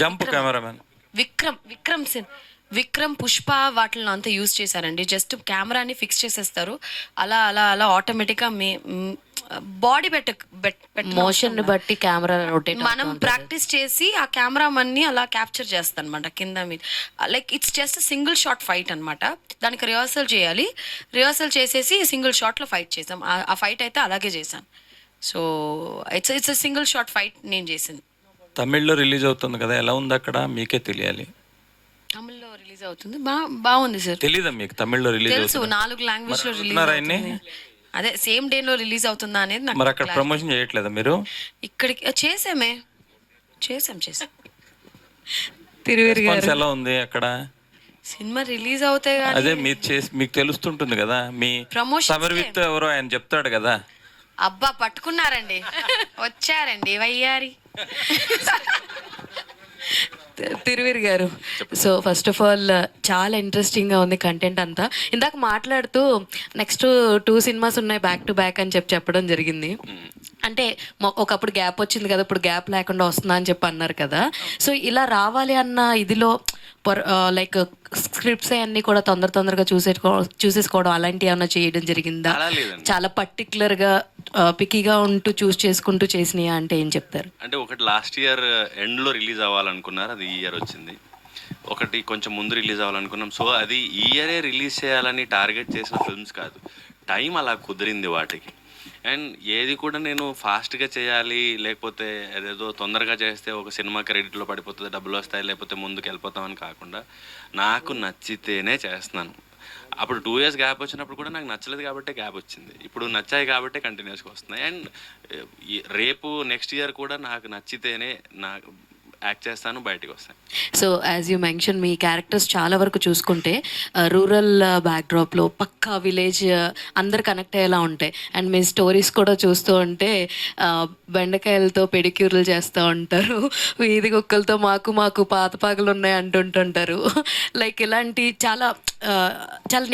Speaker 17: జంప్ కెమెరామ్యాన్
Speaker 12: విక్రమ్ పుష్ప వాటిని అంతా యూజ్ చేశారండి. జస్ట్ కెమెరాని ఫిక్స్ చేసేస్తారు, అలా అలా అలా ఆటోమేటిక్గా బాడీ
Speaker 10: మోషన్ బట్టి కెమెరా రొటేట్
Speaker 12: మనం ప్రాక్టీస్ చేసి ఆ కెమెరామన్ని అలా క్యాప్చర్ చేస్తాం అనమాట కింద మీద. Like it's just single shot fight అనమాట. దానికి రిహర్సల్ చేయాలి, రిహర్సల్ చేసేసి సింగిల్ షాట్లో ఫైట్ చేసాం. ఆ ఫైట్ అయితే అలాగే చేసాం. So it's single shot fight నేను చేసింది.
Speaker 17: తమిళ్లో రిలీజ్ అవుతుంది కదా, ఎలా ఉంది అక్కడ మీకే తెలియాలి.
Speaker 12: తమిళ్లో రిలీజ్ అవుతుంది, బాగుంది సార్.
Speaker 17: తెలీదా మీకు తమిళ్లో రిలీజ్
Speaker 12: తెలుసు, 4 లాంగ్వేజ్లో రిలీజ్ అవుతుంది. అదే సేమ్ డేలో రిలీజ్ అవుతుందా అనేది నాకు.
Speaker 17: మరి అక్కడ ప్రమోషన్ చేయట్లేదా మీరు?
Speaker 12: ఇక్కడికి చేసాం.
Speaker 10: తిరువీర్ గారు
Speaker 17: ఎలా ఉంది అక్కడ?
Speaker 12: సినిమా రిలీజ్ అవుతాయి కానీ
Speaker 17: అదే మీరు చేసి మీకు తెలుస్తుంటుంది కదా, మీ సమర్ విత్ ఎవరో ఆయన చెప్తాడు కదా.
Speaker 12: అబ్బా పట్టుకున్నారండి, వచ్చారండి వయ్యారి.
Speaker 10: తిరువీర్ గారు, సో ఫస్ట్ ఆఫ్ ఆల్ చాలా ఇంట్రెస్టింగ్గా ఉంది కంటెంట్ అంతా. ఇందాక మాట్లాడుతూ నెక్స్ట్ 2 సినిమాస్ ఉన్నాయి బ్యాక్ టు బ్యాక్ అని చెప్పడం జరిగింది. అంటే ఒకప్పుడు గ్యాప్ వచ్చింది కదా, ఇప్పుడు గ్యాప్ లేకుండా వస్తుందా అని చెప్పి అన్నారు కదా. సో ఇలా రావాలి అన్న ఇదిలో లైక్ స్క్రిప్ట్స్ అన్నీ కూడా తొందరగా చూసేసుకోవడం అలాంటివి ఏమైనా చేయడం జరిగిందా? చాలా పర్టికులర్గా పికీగా ఉంటూ చేసుకుంటూ చేసినాయా అంటే ఏం చెప్తారు?
Speaker 13: అంటే ఒకటి లాస్ట్ ఇయర్ ఎండ్లో రిలీజ్ అవ్వాలనుకున్నారు, అది ఈ ఇయర్ వచ్చింది. ఒకటి కొంచెం ముందు రిలీజ్ అవ్వాలనుకున్నాం. సో అది ఈ ఇయరే రిలీజ్ చేయాలని టార్గెట్ చేసిన ఫిల్మ్స్ కాదు, టైం అలా కుదిరింది వాటికి. అండ్ ఏది కూడా నేను ఫాస్ట్గా చేయాలి, లేకపోతే అదేదో తొందరగా చేస్తే ఒక సినిమా క్రెడిట్లో పడిపోతుంది, డబ్బులు వస్తాయి, లేకపోతే ముందుకు వెళ్ళిపోతామని కాకుండా నాకు నచ్చితేనే చేస్తున్నాను. అప్పుడు 2 years గ్యాప్ వచ్చినప్పుడు కూడా నాకు నచ్చలేదు కాబట్టి గ్యాప్ వచ్చింది, ఇప్పుడు నచ్చాయి కాబట్టి కంటిన్యూస్గా వస్తున్నాయి. అండ్ రేపు నెక్స్ట్ ఇయర్ కూడా నాకు నచ్చితేనే నాకు యాక్ట్ చేస్తాను, బయటకు వస్తాను.
Speaker 10: So as you mention me characters చాలా వరకు చూసుకుంటే రూరల్ బ్యాక్డ్రాప్లో పక్కా విలేజ్ అందరు కనెక్ట్ అయ్యేలా ఉంటాయి. అండ్ మీ స్టోరీస్ కూడా చూస్తూ ఉంటే బెండకాయలతో పెడిక్యూర్లు చేస్తూ ఉంటారు, వీధి కుక్కలతో మాకు పాతపాకలు ఉన్నాయి అంటుంటుంటారు. లైక్ ఇలాంటి చాలా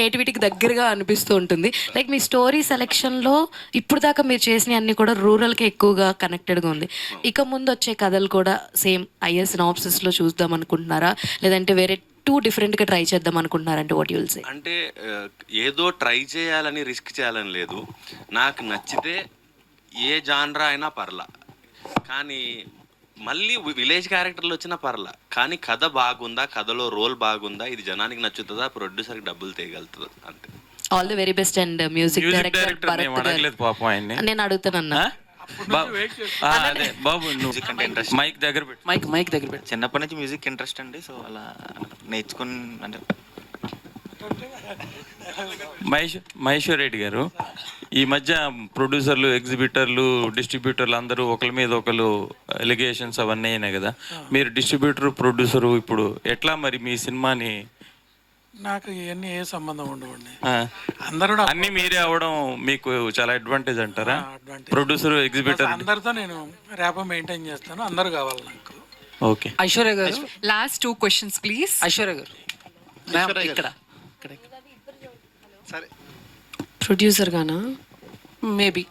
Speaker 10: నేటివిటీకి దగ్గరగా అనిపిస్తూ ఉంటుంది. లైక్ మీ స్టోరీ సెలెక్షన్లో ఇప్పుడు దాకా మీరు చేసిన అన్ని కూడా రూరల్కి ఎక్కువగా కనెక్టెడ్గా ఉంది. ఇక ముందు వచ్చే కథలు కూడా సేమ్ ఐఎస్ నాప్సిస్లో చూద్దాం అనుకుంటున్నారా, లేదంటే వేరే 2 డిఫరెంట్గా ట్రై చేద్దాం అనుకుంటున్నారంటే వాట్ యుల్ సే?
Speaker 13: అంటే ఏదో ట్రై చేయాలని రిస్క్ చేయాలని లేదు, నాకు నచ్చితే ఏ జాన్రా అయినా పర్లా, కానీ మళ్ళీ విలేజ్ క్యారెక్టర్లు వచ్చినా పర్లా, కానీ కథ బాగుందా, కథలో రోల్ బాగుందా, ఇది జనానికి నచ్చుతుందా, ప్రొడ్యూసర్కి డబ్బులు తేయగలుగుతుందా, అంతే.
Speaker 10: All the very best. And music director నేను అడుగుతానన్నా
Speaker 5: బాబు మ్యూజిక్ అంటే ఇంట్రెస్ట్, మైక్ దగ్గర పెట్టి చిన్నప్పటి నుంచి మ్యూజిక్ ఇంట్రెస్ట్ అండి. సో అలా నేర్చుకుని అంటే
Speaker 17: మహేశ్వర్ రెడ్డి గారు, ఈ మధ్య ప్రొడ్యూసర్లు, ఎగ్జిబిటర్లు, డిస్ట్రిబ్యూటర్లు అందరూ ఒకరి మీద ఒకరు ఎలిగేషన్స్ అవన్నీ అయినాయి కదా. మీరు డిస్ట్రిబ్యూటర్, ప్రొడ్యూసరు, ఇప్పుడు ఎట్లా మరి మీ సినిమాని
Speaker 7: నాకు ఇవన్నీ ఏ సంబంధం ఉండవండి. అందరూ
Speaker 20: అన్ని మీరే అవడం మీకు చాలా అడ్వాంటేజ్ అంటారా? ప్రొడ్యూసర్, ఎగ్జిబిటర్
Speaker 7: అందరితో నేను ర్యాపో మెయింటైన్ చేస్తాను. అందరూ కావాలి నాకు.
Speaker 20: ఓకే.
Speaker 1: ఐశ్వర్య గారు, లాస్ట్ 2 questions ప్లీజ్.
Speaker 8: ఐశ్వర్య గారు ఇక్కడ
Speaker 12: ప్రొడ్యూసర్ గానా?
Speaker 8: మేబీ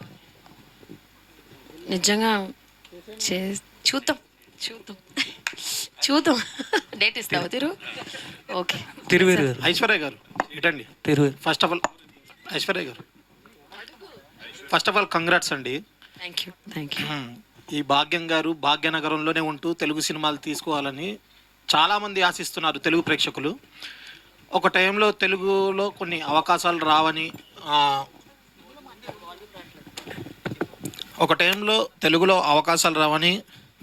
Speaker 12: నిజంగా చూద్దాం చూద్దాం చూద్దాం. డేట్ ఇస్తావా తిరు? ఓకే.
Speaker 8: తిరువీరు గారు. ఐశ్వర్య గారు ఇటండి. Thiruveer. First of all congrats అండి.
Speaker 12: Thank you.
Speaker 8: ఈ భాగ్యం గారు భాగ్యనగరంలోనే ఉంటూ తెలుగు సినిమాలు తీసుకోవాలని చాలామంది ఆశిస్తున్నారు తెలుగు ప్రేక్షకులు. ఒక టైంలో తెలుగులో కొన్ని అవకాశాలు రావని,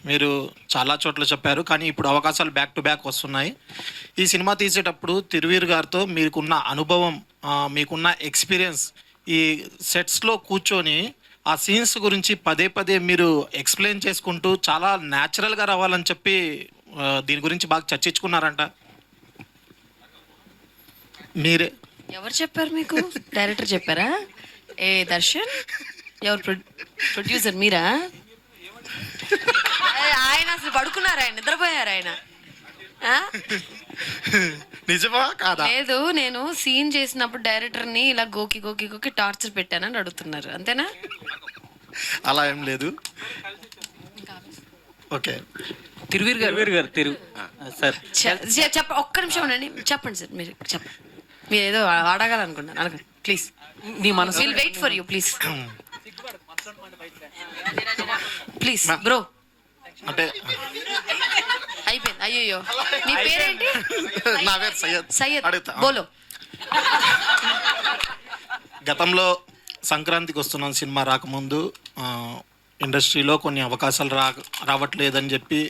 Speaker 8: మీరు చాలా చోట్ల చెప్పారు. కానీ ఇప్పుడు అవకాశాలు బ్యాక్ టు బ్యాక్ వస్తున్నాయి. ఈ సినిమా తీసేటప్పుడు తిరువీర్ గారితో మీకున్న అనుభవం, మీకున్న ఎక్స్పీరియన్స్, ఈ సెట్స్లో కూర్చొని ఆ సీన్స్ గురించి పదే పదే మీరు ఎక్స్ప్లెయిన్ చేసుకుంటూ చాలా న్యాచురల్గా రావాలని చెప్పి దీని గురించి బాగా చర్చించుకున్నారంట. మీరే
Speaker 12: ఎవరు చెప్పారు మీకు? డైరెక్టర్ చెప్పారా? ఏ దర్శన్? ఎవరు ప్రొడ్యూసర్? మీరా? ఆయన అసలు పడుకున్నారా? ఆయన నిద్రపోయారు? ఆయన
Speaker 8: నిజమా కాదా?
Speaker 12: లేదు, నేను సీన్ చేసినప్పుడు డైరెక్టర్ని ఇలా గోకి గోకి గోకి టార్చర్ పెట్టానని అడుగుతున్నారు, అంతేనా?
Speaker 8: అలా ఏం లేదు. ఓకే.
Speaker 14: తిరువీర్ గారు సార్
Speaker 12: ఒక్క నిమిషం ఉండండి. చెప్పండి సార్, మీరు చెప్పండి. మీరు ఏదో అడగాలనుకుంటున్నాను, అడగండి ప్లీజ్.
Speaker 8: నీ మనసు
Speaker 12: will wait for you please. Please bro.
Speaker 8: అంటే
Speaker 12: అయిపోయింది. అయ్యో, మీ పేరేంటి?
Speaker 8: నా పేరు సయ్యద్.
Speaker 12: సయ్యద్,
Speaker 8: అడుగుతా.
Speaker 12: బోలో.
Speaker 8: గతంలో సంక్రాంతికి వస్తున్నాం సినిమా రాకముందు ఇండస్ట్రీలో కొన్ని అవకాశాలు రావట్లేదని చెప్పి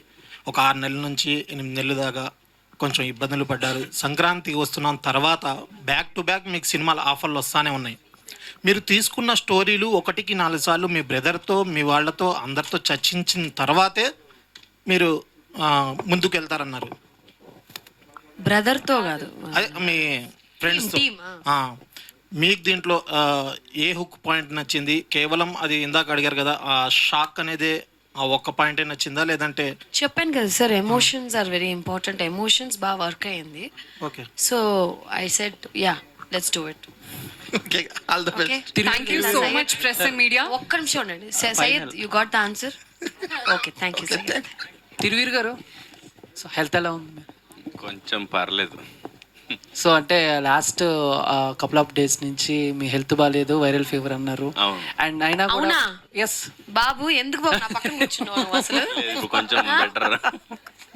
Speaker 8: ఒక 6 నెలల నుంచి 8 నెలల దాకా కొంచెం ఇబ్బందులు పడ్డారు. సంక్రాంతికి వస్తున్నాం తర్వాత బ్యాక్ టు బ్యాక్ మీకు సినిమాల ఆఫర్లు వస్తూనే ఉన్నాయి. మీరు తీసుకున్న స్టోరీలు 1కి 4 సార్లు మీ బ్రదర్తో, మీ వాళ్ళతో, అందరితో చర్చించిన తర్వాతే మీరు ముందుకు వెళ్తారన్నారు.
Speaker 12: బ్రదర్తో కాదు,
Speaker 8: అదే మీ ఫ్రెండ్స్తో. మీకు దీంట్లో ఏ హుక్ పాయింట్ నచ్చింది? కేవలం అది ఇందాక అడిగారు కదా, ఆ షాక్ అనేది ఆ ఒక్క పాయింటే నచ్చిందా, లేదంటే?
Speaker 12: చెప్పాను కదా sir, emotions are very important. Emotions బాగా వర్క్ అయ్యింది.
Speaker 8: Okay.
Speaker 12: So I said yeah, let's do it.
Speaker 8: Okay, all the best.
Speaker 1: Thank you so much press and media.
Speaker 12: ఒక్క నిమిషం ఉండండి. Syed, you got the answer? Okay, thank you Syed.
Speaker 14: Thiruveer గారు, so health ఎలా ఉంది?
Speaker 13: కొంచెం పర్లేదు.
Speaker 14: సో అంటే లాస్ట్ కపుల్ ఆఫ్ డేస్ నుంచి మీ హెల్త్ బాగాలేదు, వైరల్ ఫీవర్ అన్నారు. అండ్ అయినా కూడా ఎస్
Speaker 12: బాబు, ఎందుకు బాబు నా పక్కన కూర్చున్నావు నువ్వు? అసలు
Speaker 13: కొంచెం బెటర్.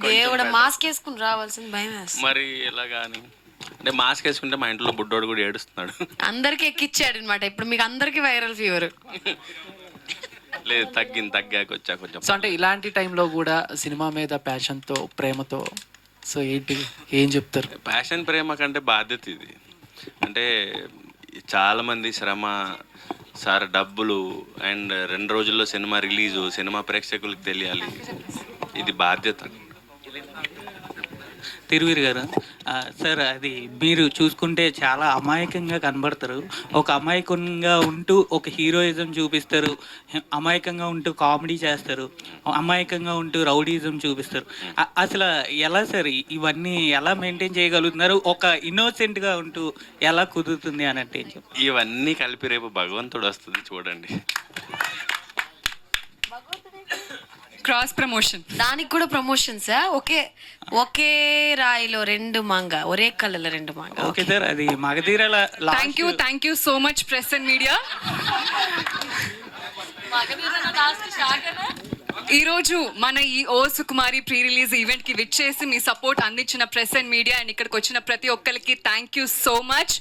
Speaker 12: దేవుడు, మాస్క్ వేసుకుని రావాల్సింది భయం వేస్తుంది.
Speaker 13: మరి ఎలాగాని అంటే మాస్క్ వేసుకుంటే మా ఇంట్లో బుడ్డోడు కూడా ఏడుస్తున్నాడు.
Speaker 12: అందరికి ఎక్కిచ్చాడు అనమాట. ఇప్పుడు మీకు అందరికి వైరల్ ఫీవర్.
Speaker 13: లేదు, తగ్గాక వచ్చా కొంచెం.
Speaker 14: సో అంటే ఇలాంటి టైంలో కూడా సినిమా మీద ప్యాషన్తో, ప్రేమతో, సో ఏంటి ఏం చెప్తారు?
Speaker 13: ప్యాషన్, ప్రేమ కంటే బాధ్యత ఇది. అంటే చాలామంది శ్రమ సార్, డబ్బులు, అండ్ 2 రోజుల్లో సినిమా రిలీజు, సినిమా ప్రేక్షకులకు తెలియాలి, ఇది బాధ్యత.
Speaker 14: తిరువీర్ గారు సార్, అది మీరు చూసుకుంటే చాలా అమాయకంగా కనబడతారు. ఒక అమాయకంగా ఉంటూ ఒక హీరోయిజం చూపిస్తారు, అమాయకంగా ఉంటూ కామెడీ చేస్తారు, అమాయకంగా ఉంటూ రౌడీజం చూపిస్తారు. అసలు ఎలా సార్ ఇవన్నీ ఎలా మెయింటైన్ చేయగలుగుతున్నారు? ఒక ఇన్నోసెంట్గా ఉంటూ ఎలా కుదురుతుంది అన్నట్టు
Speaker 13: ఇవన్నీ కలిపి రేపు భగవంతుడు వస్తుంది చూడండి.
Speaker 1: క్రాస్ ప్రమోషన్,
Speaker 12: దానికి కూడా ప్రమోషన్సా? ఒకే రాయిలో 2 మాంగ, ఒరే కళ్ళలో 2 మాంగ.
Speaker 14: ఓకే సార్, అది మగధీరాల.
Speaker 1: Thank you so much press and media. ఈరోజు మన ఈ O Sukumari pre release event కి విచ్చేసి మీ సపోర్ట్ అందించిన ప్రెస్ అండ్ మీడియా అండ్ ఇక్కడికి వచ్చిన ప్రతి ఒక్కరికి థ్యాంక్ యూ సో మచ్.